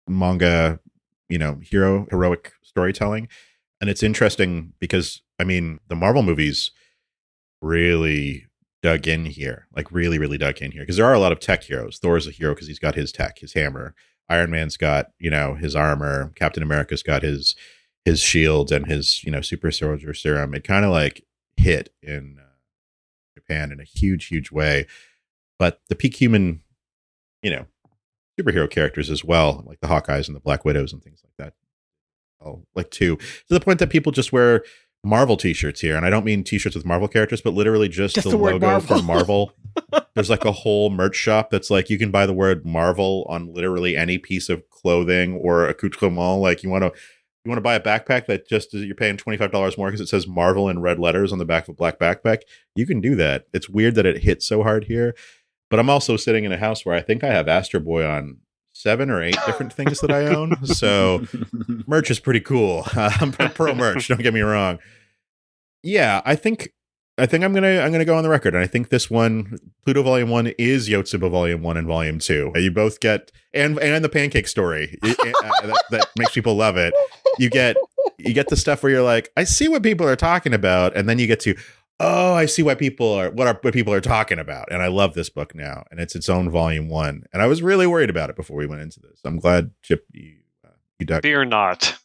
manga, heroic storytelling. And it's interesting because, I mean, the Marvel movies really dug in here, like really, really dug in here. Because there are a lot of tech heroes. Thor's a hero because he's got his tech, his hammer. Iron Man's got, his armor. Captain America's got his shield and his, super soldier serum. It kind of like hit in Japan in a huge, huge way. But the peak human, superhero characters as well, like the Hawkeyes and the Black Widows and things like that. Oh, like to the point that people just wear Marvel t-shirts here. And I don't mean t-shirts with Marvel characters, but literally just the logo Marvel. For Marvel. There's like a whole merch shop that's like, you can buy the word Marvel on literally any piece of clothing or accoutrement. Like you want to buy a backpack that just you're paying $25 more because it says Marvel in red letters on the back of a black backpack. You can do that. It's weird that it hit so hard here. But I'm also sitting in a house where I think I have Astro Boy on 7 or 8 different things that I own. So merch is pretty cool. I'm pro merch. Don't get me wrong. Yeah, I think I'm gonna go on the record, and I think this one, Pluto Volume 1, is Yotsuba Volume 1 and Volume 2. You both get and the pancake story that makes people love it. You get the stuff where you're like, I see what people are talking about, and then you get to, oh, I see what people are talking about, and I love this book now, and it's its own Volume 1. And I was really worried about it before we went into this. I'm glad, Chip, you ducked. Fear not.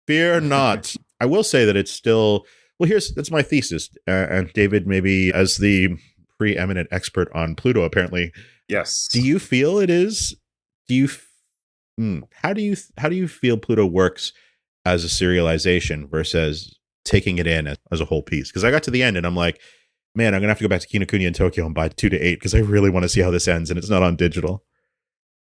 Fear not. I will say that it's still. Well, that's my thesis, and David, maybe as the preeminent expert on Pluto, apparently. Yes. Do you feel it is? How do you feel Pluto works as a serialization versus taking it in as a whole piece? Because I got to the end and I'm like, man, I'm gonna have to go back to Kinokuniya in Tokyo and buy 2 to 8 because I really want to see how this ends, and it's not on digital.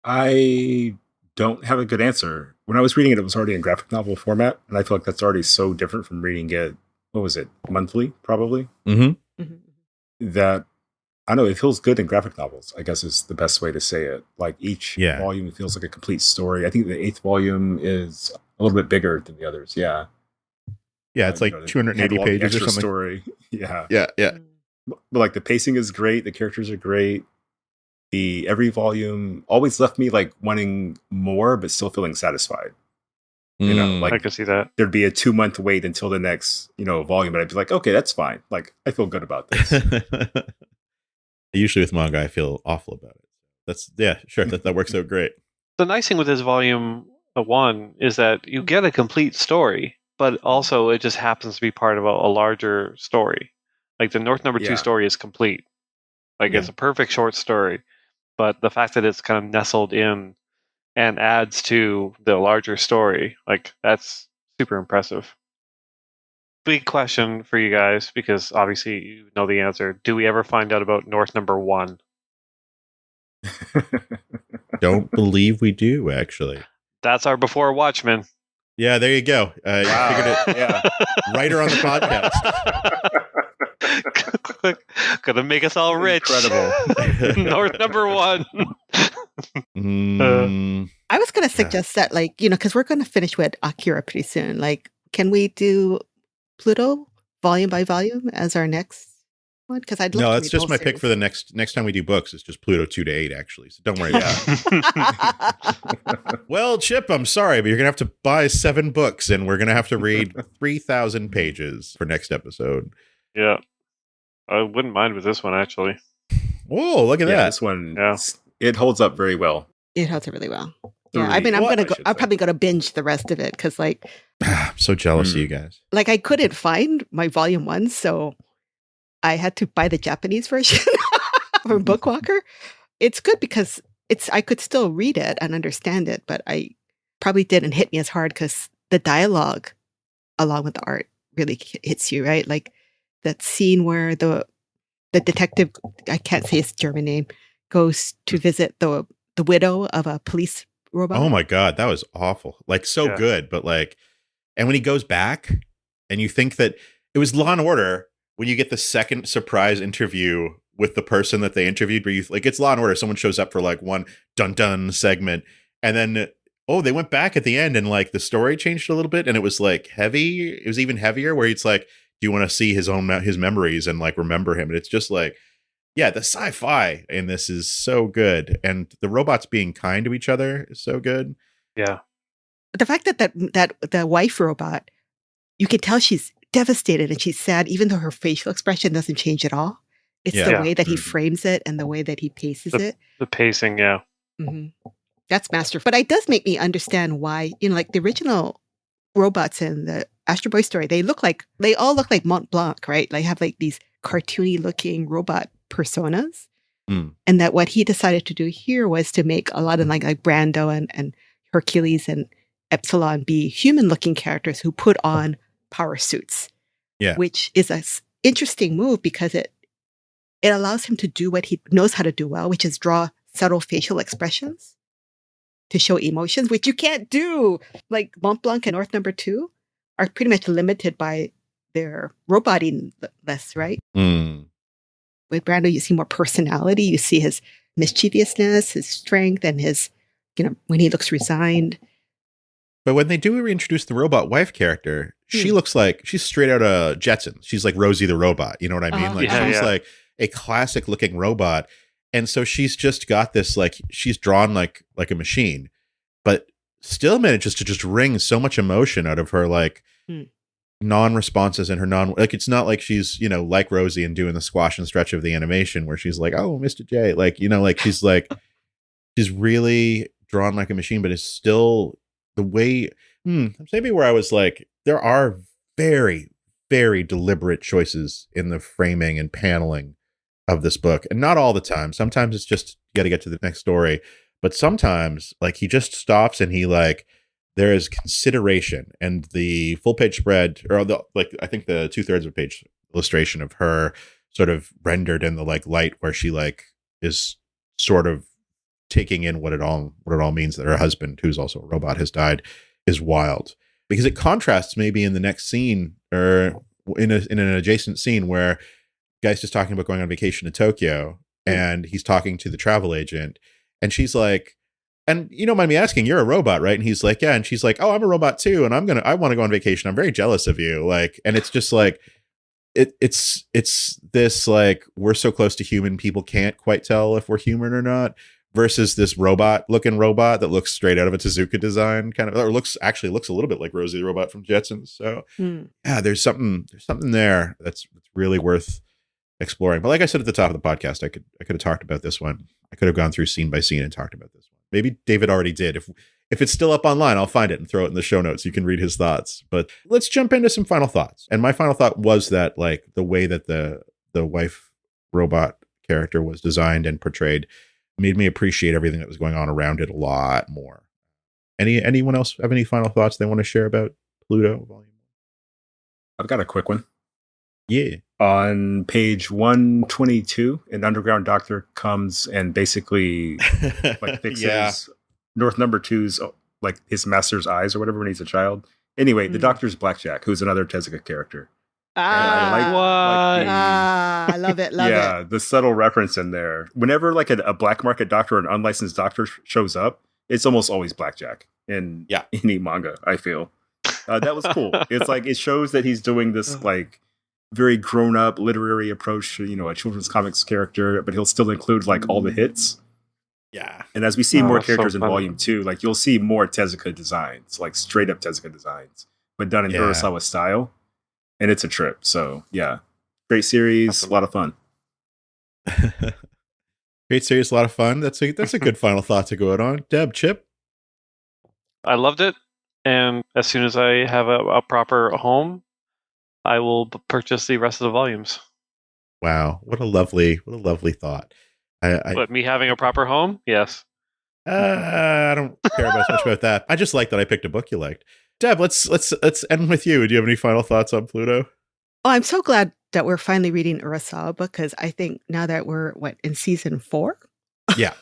I don't have a good answer. When I was reading it, it was already in graphic novel format, and I feel like that's already so different from reading it. What was it? Monthly, probably. Mm-hmm. That, I don't know, it feels good in graphic novels, I guess is the best way to say it. Like each volume feels like a complete story. I think the 8th volume is a little bit bigger than the others. Yeah. Yeah, it's like 280 pages or something. Story. Yeah. Yeah. But like the pacing is great. The characters are great. Every volume always left me like wanting more, but still feeling satisfied. Like I can see that. There'd be a 2-month wait until the next, volume, but I'd be like, okay, that's fine. Like, I feel good about this. Usually with manga, I feel awful about it. Sure. That works out great. The nice thing with this volume 1 is that you get a complete story, but also it just happens to be part of a larger story. Like the North Number 2 story is complete. Like it's a perfect short story, but the fact that it's kind of nestled in and adds to the larger story, like that's super impressive. Big question for you guys, because obviously you know the answer. Do we ever find out about North Number 1? Don't believe we do, actually. That's our before Watchmen. Yeah, there you go. You figured it. Yeah, right around the podcast. Gonna make us all rich. Incredible. North Number 1. I was going to suggest that, like, because we're going to finish with Akira pretty soon. Like, can we do Pluto volume by volume as our next one? Because I'd love to. No, that's just my pick for the next time we do books. It's just Pluto 2 to 8, actually. So don't worry about it. Well, Chip, I'm sorry, but you're gonna have to buy 7 books, and we're gonna have to read 3,000 pages for next episode. Yeah, I wouldn't mind with this one actually. Whoa, look at that! This one, it holds up very well. It holds up really well. Yeah, I mean, I'm probably gonna binge the rest of it because, like, I'm so jealous of you guys. Like, I couldn't find my volume 1, so I had to buy the Japanese version from Bookwalker. It's good because I could still read it and understand it, but I probably didn't hit me as hard because the dialogue, along with the art, really hits you, right? Like that scene where the detective, I can't say his German name, goes to visit the widow of a police robot. Oh my God, that was awful. Like good, but like, and when he goes back and you think that it was Law and Order, when you get the second surprise interview with the person that they interviewed, where you like, it's Law and Order, someone shows up for like one dun segment, and then they went back at the end and like the story changed a little bit, and it was like heavy. It was even heavier, where it's like, do you want to see his memories and like remember him? And it's just like, yeah, the sci-fi in this is so good, and the robots being kind to each other is so good. Yeah. the fact that the wife robot, you can tell she's devastated and she's sad, even though her facial expression doesn't change at all. It's the way that he frames it and the way that he paces it. The pacing, yeah. Mm-hmm. That's masterful. But it does make me understand why, like the original robots in the Astro Boy story, they all look like Mont Blanc, right? They have like these cartoony looking robot personas. And that what he decided to do here was to make a lot of like Brando and Hercules and Epsilon be human looking characters who put on power suits. Yeah. Which is an interesting move because it allows him to do what he knows how to do well, which is draw subtle facial expressions to show emotions, which you can't do. Like Mont Blanc and North Number 2 are pretty much limited by their robotiness, right? With Brando, you see more personality. You see his mischievousness, his strength, and his, when he looks resigned. But when they do reintroduce the robot wife character, she looks like she's straight out of Jetsons. She's like Rosie the robot. You know what I mean? Like she's like a classic looking robot. And so she's just got this, like, she's drawn like a machine, but still manages to just wring so much emotion out of her, like, non-responses and her it's not like she's, like Rosie and doing the squash and stretch of the animation where she's like, oh, Mr. J, like, like she's really drawn like a machine, but it's still the way, maybe where I was like, there are very, very deliberate choices in the framing and paneling of this book. And not all the time. Sometimes it's just, you got to get to the next story. But sometimes, like, he just stops and he, like, there is consideration, and the full page spread, or I think the 2/3 of a page illustration of her sort of rendered in the like light where she like is sort of taking in what it all means that her husband, who's also a robot, has died, is wild, because it contrasts maybe in the next scene or in an adjacent scene where guy's just talking about going on vacation to Tokyo, and he's talking to the travel agent, and she's like, and you don't mind me asking, you're a robot, right? And he's like, yeah. And she's like, oh, I'm a robot too. And I want to go on vacation. I'm very jealous of you. Like, and it's just like, it's this, like, we're so close to human, people can't quite tell if we're human or not, versus this looking robot that looks straight out of a Tezuka design kind of, or looks a little bit like Rosie the robot from Jetsons. So yeah, there's something there that's really worth exploring. But like I said at the top of the podcast, I could have talked about this one. I could have gone through scene by scene and talked about this one. Maybe David already did. If it's still up online, I'll find it and throw it in the show notes. You can read his thoughts. But let's jump into some final thoughts. And my final thought was that, like, the way that the wife robot character was designed and portrayed made me appreciate everything that was going on around it a lot more. Anyone else have any final thoughts they want to share about Pluto Volume 1? I've got a quick one. Yeah. On page 122, an underground doctor comes and basically like fixes North Number 2's, like, his master's eyes or whatever when he's a child. Anyway, the doctor's Blackjack, who's another Tezuka character. I love it. Yeah, the subtle reference in there. Whenever like a black market doctor or an unlicensed doctor shows up, it's almost always Blackjack in any manga, I feel. That was cool. It's like, it shows that he's doing this like very grown-up literary approach to, a children's comics character, but he'll still include like all the hits. Yeah. And as we see more characters in Volume 2, like, you'll see more Tezuka designs, like straight up Tezuka designs, but done in Urasawa style. And it's a trip. So yeah, great series, a lot of fun. Great series, a lot of fun. That's a good final thought to go out on. Deb, Chip? I loved it. And as soon as I have a proper home, I will purchase the rest of the volumes. Wow, what a lovely thought. But me having a proper home, yes. I don't care much about that. I just like that I picked a book you liked. Deb, let's end with you. Do you have any final thoughts on Pluto? Oh, I'm so glad that we're finally reading Urasawa, because I think now that we're in season 4. Yeah.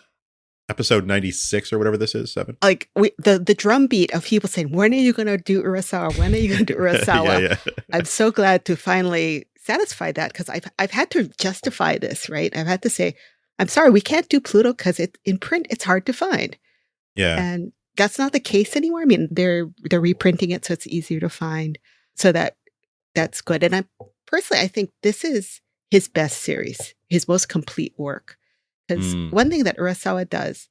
Episode 96 or whatever this is, 7. Like, the drumbeat of people saying, when are you going to do Urasawa? When are you going to do Urasawa? Yeah. I'm so glad to finally satisfy that, because I've had to justify this, right? I've had to say, I'm sorry, we can't do Pluto because in print, it's hard to find. Yeah. And that's not the case anymore. I mean, they're reprinting it, so it's easier to find. So that's good. And I think this is his best series, his most complete work. Because one thing that Urasawa does,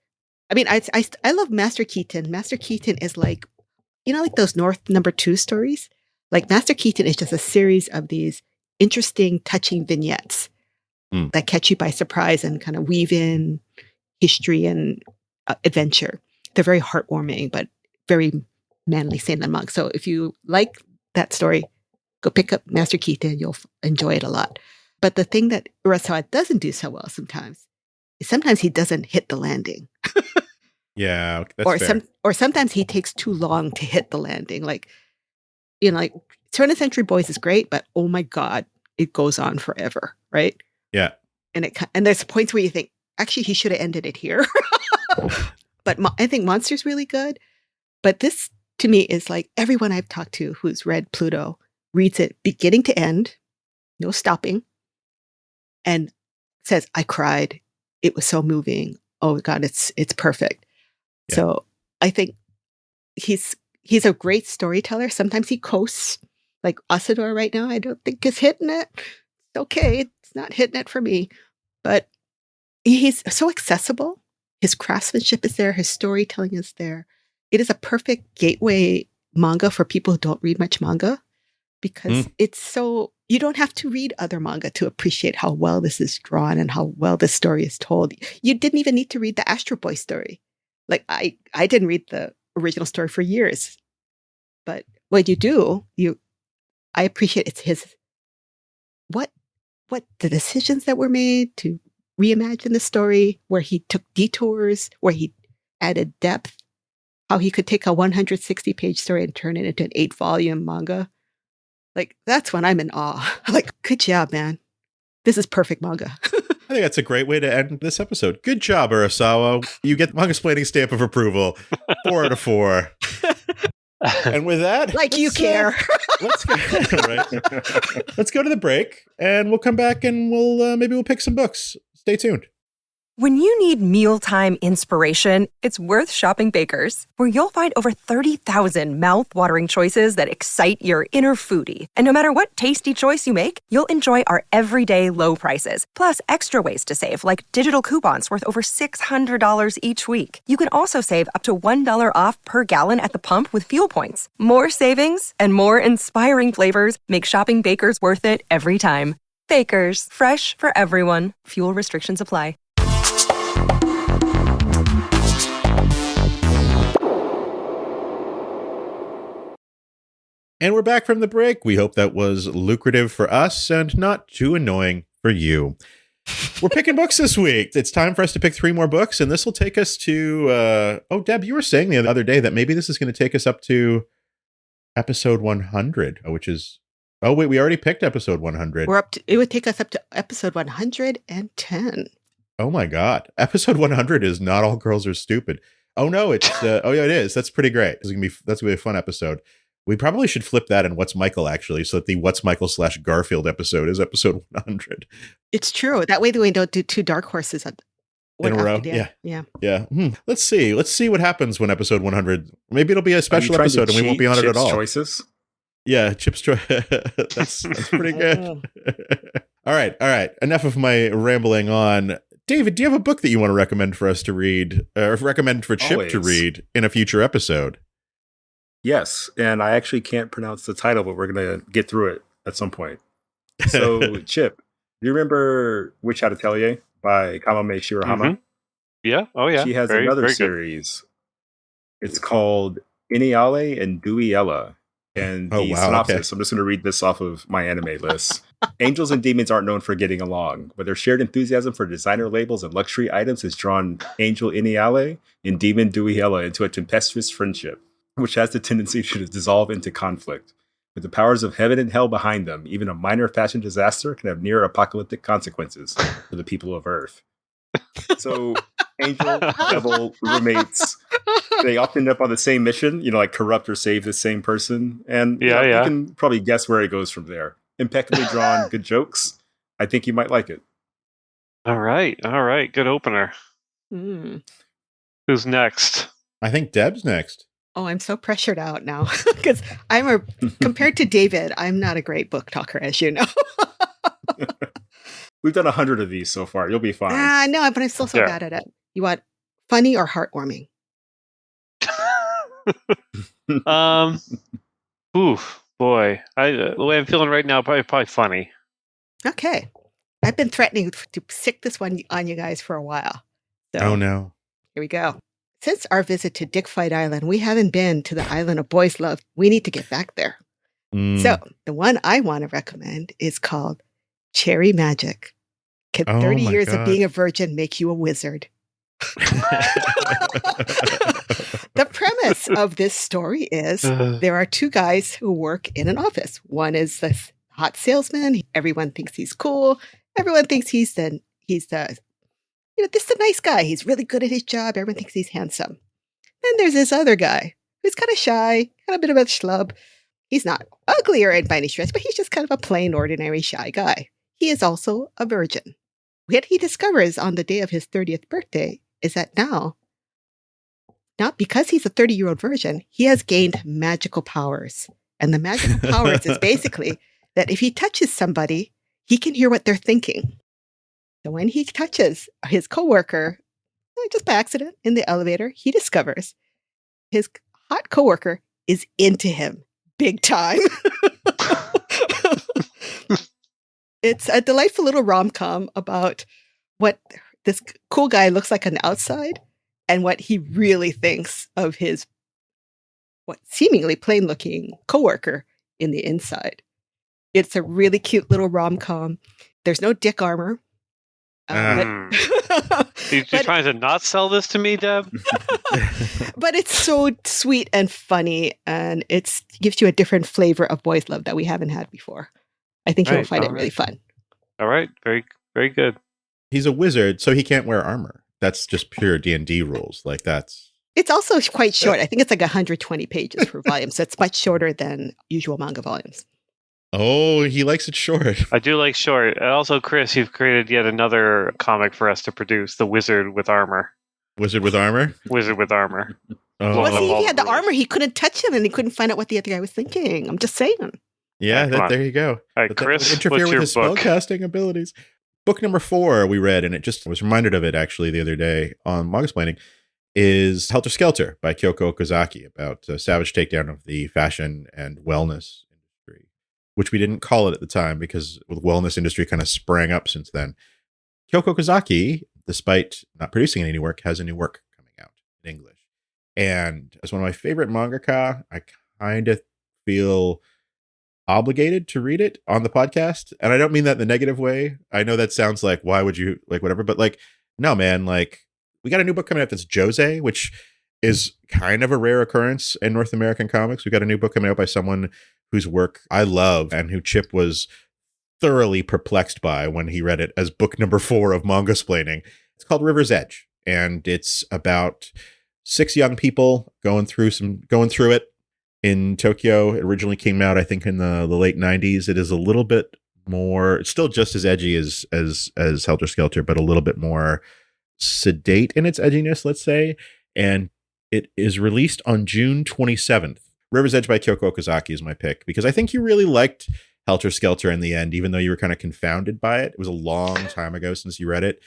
I mean, I love Master Keaton. Master Keaton is like like those North #2 stories? Like Master Keaton is just a series of these interesting, touching vignettes that catch you by surprise and kind of weave in history and adventure. They're very heartwarming, but very manly saint and monk. So if you like that story, go pick up Master Keaton. You'll enjoy it a lot. But the thing that Urasawa doesn't do so well sometimes is sometimes he doesn't hit the landing. Yeah, that's fair. Or sometimes he takes too long to hit the landing. Like, like Turn of the Century Boys is great, but oh my God, it goes on forever, right? Yeah. And there's points where you think, actually, he should have ended it here. But I think Monster's really good. But this, to me, is like everyone I've talked to who's read Pluto reads it beginning to end, no stopping, and says, I cried. It was so moving. Oh God, it's perfect. Yeah. So I think he's a great storyteller. Sometimes he coasts, like Asador right now. I don't think is hitting it. It's okay. It's not hitting it for me. But he's so accessible. His craftsmanship is there. His storytelling is there. It is a perfect gateway manga for people who don't read much manga, because it's so, you don't have to read other manga to appreciate how well this is drawn and how well this story is told. You didn't even need to read the Astro Boy story. Like I didn't read the original story for years, but when you do, I appreciate it's his, what the decisions that were made to reimagine the story, where he took detours, where he added depth, how he could take a 160-page story and turn it into an 8-volume manga. Like, that's when I'm in awe. Like, good job, man. This is perfect manga. I think that's a great way to end this episode. Good job, Urasawa. You get Mangasplaining stamp of approval. 4 out of 4. And with that, like you care. Let's go. Right? Let's go to the break, and we'll come back and maybe we'll pick some books. Stay tuned. When you need mealtime inspiration, it's worth shopping Baker's, where you'll find over 30,000 mouth-watering choices that excite your inner foodie. And no matter what tasty choice you make, you'll enjoy our everyday low prices, plus extra ways to save, like digital coupons worth over $600 each week. You can also save up to $1 off per gallon at the pump with fuel points. More savings and more inspiring flavors make shopping Baker's worth it every time. Baker's, fresh for everyone. Fuel restrictions apply. And we're back from the break. We hope that was lucrative for us and not too annoying for you. We're picking books this week. It's time for us to pick 3 more books, and this will take us to... Deb, you were saying the other day that maybe this is going to take us up to episode 100, which is... Oh, wait, we already picked episode 100. It would take us up to episode 110. Oh, my God. Episode 100 is Not All Girls Are Stupid. Oh, no, it's... oh, yeah, it is. That's pretty great. That's going to be a fun episode. We probably should flip that in What's Michael, actually, so that the What's Michael / Garfield episode is episode 100. It's true. That way we don't do 2 dark horses in a row. Yeah. Let's see what happens when episode 100. Maybe it'll be a special episode and we won't be on it at all. Choices? Yeah, Chip's choice. That's pretty good. All right. Enough of my rambling on. David, do you have a book that you want to recommend for us to read, or recommend for Chip to read in a future episode? Yes, and I actually can't pronounce the title, but we're going to get through it at some point. So, Chip, do you remember Witch Hat Atelier by Kamame Shirahama? Mm-hmm. Yeah, oh yeah. She has another series. It's called Iniale and Duiella. And the synopsis, I'm just going to read this off of my anime list. Angels and demons aren't known for getting along, but their shared enthusiasm for designer labels and luxury items has drawn Angel Iniale and Demon Duiella into a tempestuous friendship, which has the tendency to dissolve into conflict. With the powers of heaven and hell behind them, even a minor fashion disaster can have near apocalyptic consequences for the people of Earth. So, angel, devil, roommates, they often end up on the same mission, like corrupt or save the same person. And you can probably guess where it goes from there. Impeccably drawn, good jokes. I think you might like it. All right. Good opener. Who's next? I think Deb's next. Oh, I'm so pressured out now because compared to David, I'm not a great book talker, as you know. We've done 100 of these so far. You'll be fine. No, but I'm still so bad at it. You want funny or heartwarming? Oof, boy. The way I'm feeling right now, probably funny. Okay. I've been threatening to sick this one on you guys for a while. So, Oh no. Here we go. Since our visit to Dick Fight Island, we haven't been to the island of boys' love. We need to get back there. So the one I want to recommend is called Cherry Magic. Can 30 years of being a virgin make you a wizard? The premise of this story is there are two guys who work in an office. One is the hot salesman. Everyone thinks he's cool. Everyone thinks he's the this is a nice guy. He's really good at his job. Everyone thinks he's handsome. Then there's this other guy who's kind of shy, kind of a bit of a schlub. He's not ugly or by any stretch, but he's just kind of a plain, ordinary, shy guy. He is also a virgin. What he discovers on the day of his 30th birthday is that now, not because he's a 30-year-old virgin, he has gained magical powers. And the magical powers is basically that if he touches somebody, he can hear what they're thinking. So when he touches his coworker, just by accident in the elevator, he discovers his hot coworker is into him big time. It's a delightful little rom-com about what this cool guy looks like on the outside and what he really thinks of his what seemingly plain-looking coworker in the inside. It's a really cute little rom-com. There's no dick armor. You're trying to not sell this to me, Deb? But it's so sweet and funny, and it gives you a different flavor of boys' love that we haven't had before. I think you'll find it really fun. All right. Very, very good. He's a wizard, so he can't wear armor. That's just pure D&D rules. Like that's... It's also quite short. I think it's like 120 pages per volume, so it's much shorter than usual manga volumes. Oh, he likes it short. I do like short. And also, Chris, you've created yet another comic for us to produce, The Wizard with Armor. Wizard with armor? Wizard with Armor. Oh. Well, see, if he had the armor, he couldn't touch him, and he couldn't find out what the other guy was thinking. I'm just saying. Yeah, there you go. All right, but Chris, that would interfere with his spellcasting abilities. Book number 4 we read, and it just was reminded of it actually the other day on Mangasplaining, is Helter Skelter by Kyoko Okazaki, about a savage takedown of the fashion and wellness industry, which we didn't call it at the time because the wellness industry kind of sprang up since then. Kyoko Okazaki, despite not producing any new work, has a new work coming out in English. And as one of my favorite mangaka, I kind of feel obligated to read it on the podcast. And I don't mean that in the negative way. I know that sounds like, why would you, like, whatever, but like, no, man, like, we got a new book coming out that's Josei, which is kind of a rare occurrence in North American comics. We got a new book coming out by someone whose work I love and who Chip was thoroughly perplexed by when he read it as book number 4 of Mangasplaining. It's called River's Edge, and it's about 6 young people going through it in Tokyo. It originally came out, I think, in the late 90s. It is a little bit more, it's still just as edgy as Helter Skelter, but a little bit more sedate in its edginess, let's say. And it is released on June 27th. River's Edge by Kyoko Okazaki is my pick because I think you really liked Helter Skelter in the end, even though you were kind of confounded by it. It was a long time ago since you read it.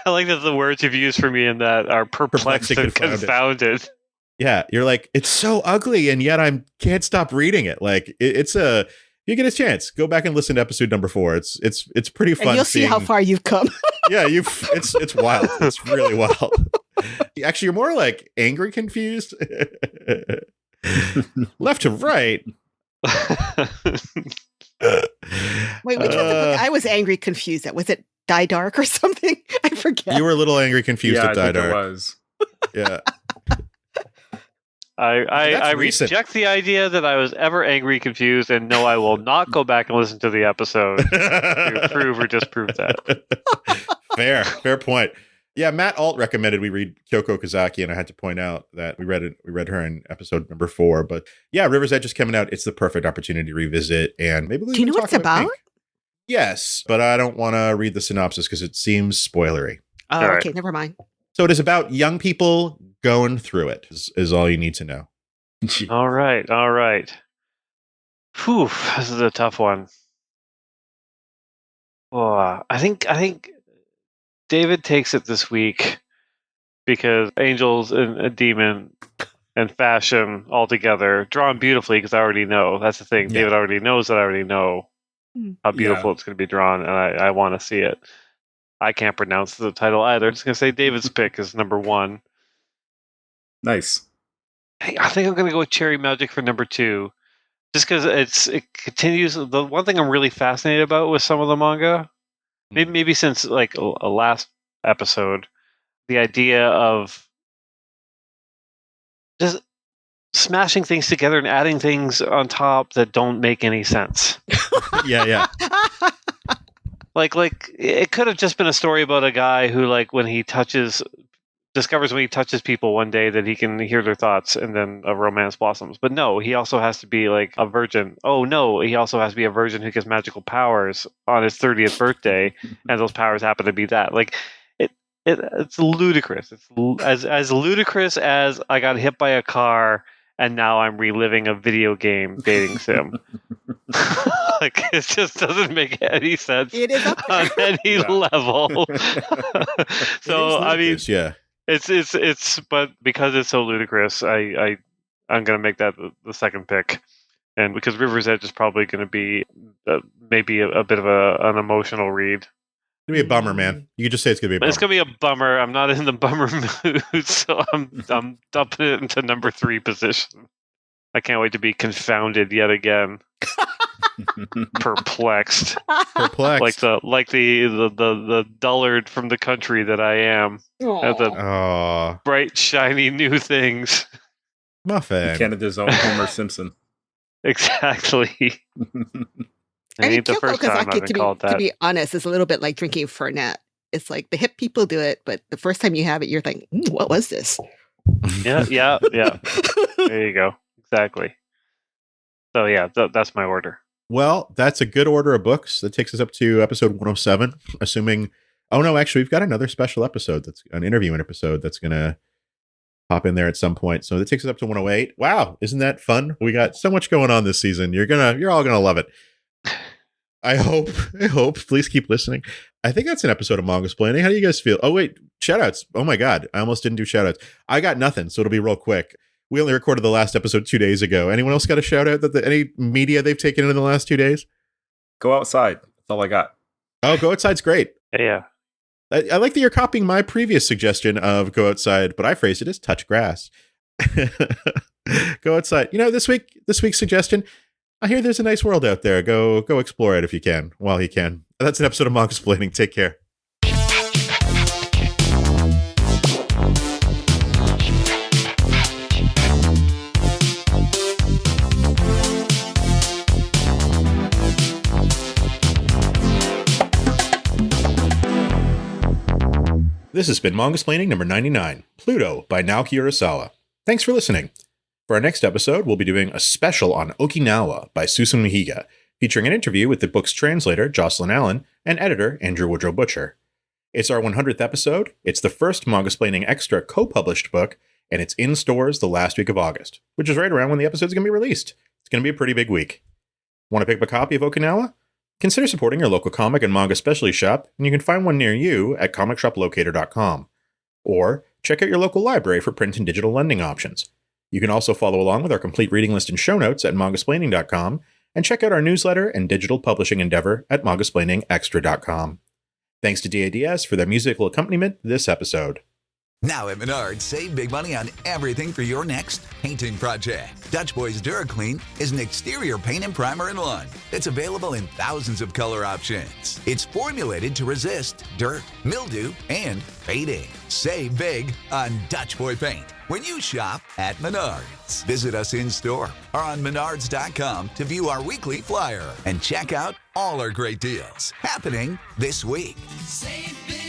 I like that the words you've used for me in that are perplexed and confounded. Yeah, you're like, it's so ugly, and yet I can't stop reading it. Like, it's a, you get a chance, go back and listen to episode number 4. It's pretty fun. And you'll see how far you've come. Yeah, it's wild. It's really wild. Actually, you're more like angry confused. Left to right. Wait, which was the book I was angry confused at? Was it Die Dark or something? I forget. You were a little angry confused at Die Dark. It was. Yeah. I reject the idea that I was ever angry, confused, and no, I will not go back and listen to the episode to prove or disprove that. Fair point. Yeah, Matt Alt recommended we read Kyoko Okazaki, and I had to point out that we read her in episode number 4. But yeah, River's Edge is coming out. It's the perfect opportunity to revisit, and maybe we'll Do you know what it's about? Yes, but I don't want to read the synopsis because it seems spoilery. Oh, All okay, right. never mind. So it is about young people going through it, is all you need to know. All right. Whew, this is a tough one. Oh, I think David takes it this week because Angels and a Demon and fashion all together, drawn beautifully because I already know. That's the thing. David already knows that I already know how beautiful it's going to be drawn, and I want to see it. I can't pronounce the title either. I'm just going to say David's pick is number 1. Nice. Hey, I think I'm going to go with Cherry Magic for number 2. Just because it continues. The one thing I'm really fascinated about with some of the manga, maybe since like a last episode, the idea of just smashing things together and adding things on top that don't make any sense. Yeah. Like it could have just been a story about a guy who, like, when he discovers when he touches people one day that he can hear their thoughts, and then a romance blossoms. But no, he also has to be like a virgin. Oh no, he also has to be a virgin who gets magical powers on his 30th birthday, and those powers happen to be that. Like, it's ludicrous. It's as ludicrous as I got hit by a car and now I'm reliving a video game dating sim. Like, it just doesn't make any sense on any level. So I mean, it's but because it's so ludicrous, I'm gonna make that the second pick, and because River's Edge is probably going to be maybe a bit of an emotional read. It's gonna be a bummer, man. You can just say it's gonna be a bummer. It's gonna be a bummer. I'm not in the bummer mood, so I'm dumping it into number 3 position. I can't wait to be confounded yet again. Perplexed. Like the dullard from the country that I am. At the bright, shiny new things. Muffin. Canada's own Homer Simpson. Exactly. I mean, the first time I've been called that. To be honest, it's a little bit like drinking Fernet. It's like the hip people do it, but the first time you have it, you're like, what was this? Yeah. There you go. Exactly. So yeah, that's my order. Well, that's a good order of books. That takes us up to episode 107, assuming... Oh, no, actually, we've got another special episode. That's an interviewing episode that's going to pop in there at some point. So that takes us up to 108. Wow, isn't that fun? We got so much going on this season. You're all going to love it. I hope. Please keep listening. I think that's an episode of Mangasplaining. How do you guys feel? Oh, wait. Shoutouts. Oh, my God. I almost didn't do shoutouts. I got nothing, so it'll be real quick. We only recorded the last episode 2 days ago. Anyone else got a shout out that any media they've taken in the last 2 days? Go outside. That's all I got. Oh, go outside's great. Yeah. I like that you're copying my previous suggestion of go outside, but I phrased it as touch grass. Go outside. This week's suggestion, I hear there's a nice world out there. Go explore it if you can, while you can. That's an episode of Mangasplaining. Take care. This has been Mangasplaining number 99, Pluto by Naoki Urasawa. Thanks for listening. For our next episode, we'll be doing a special on Okinawa by Susan Higa, featuring an interview with the book's translator, Jocelyn Allen, and editor, Andrew Woodrow Butcher. It's our 100th episode, it's the first Mangasplaining Extra co-published book, and it's in stores the last week of August, which is right around when the episode's going to be released. It's going to be a pretty big week. Want to pick up a copy of Okinawa? Consider supporting your local comic and manga specialty shop, and you can find one near you at comicshoplocator.com. Or check out your local library for print and digital lending options. You can also follow along with our complete reading list and show notes at mangasplaining.com, and check out our newsletter and digital publishing endeavor at mangasplainingextra.com. Thanks to DADS for their musical accompaniment this episode. Now at Menards, save big money on everything for your next painting project. Dutch Boys DuraClean is an exterior paint and primer in one. It's available in thousands of color options. It's formulated to resist dirt, mildew, and fading. Save big on Dutch Boy paint when you shop at Menards. Visit us in-store or on menards.com to view our weekly flyer and check out all our great deals happening this week. Save big.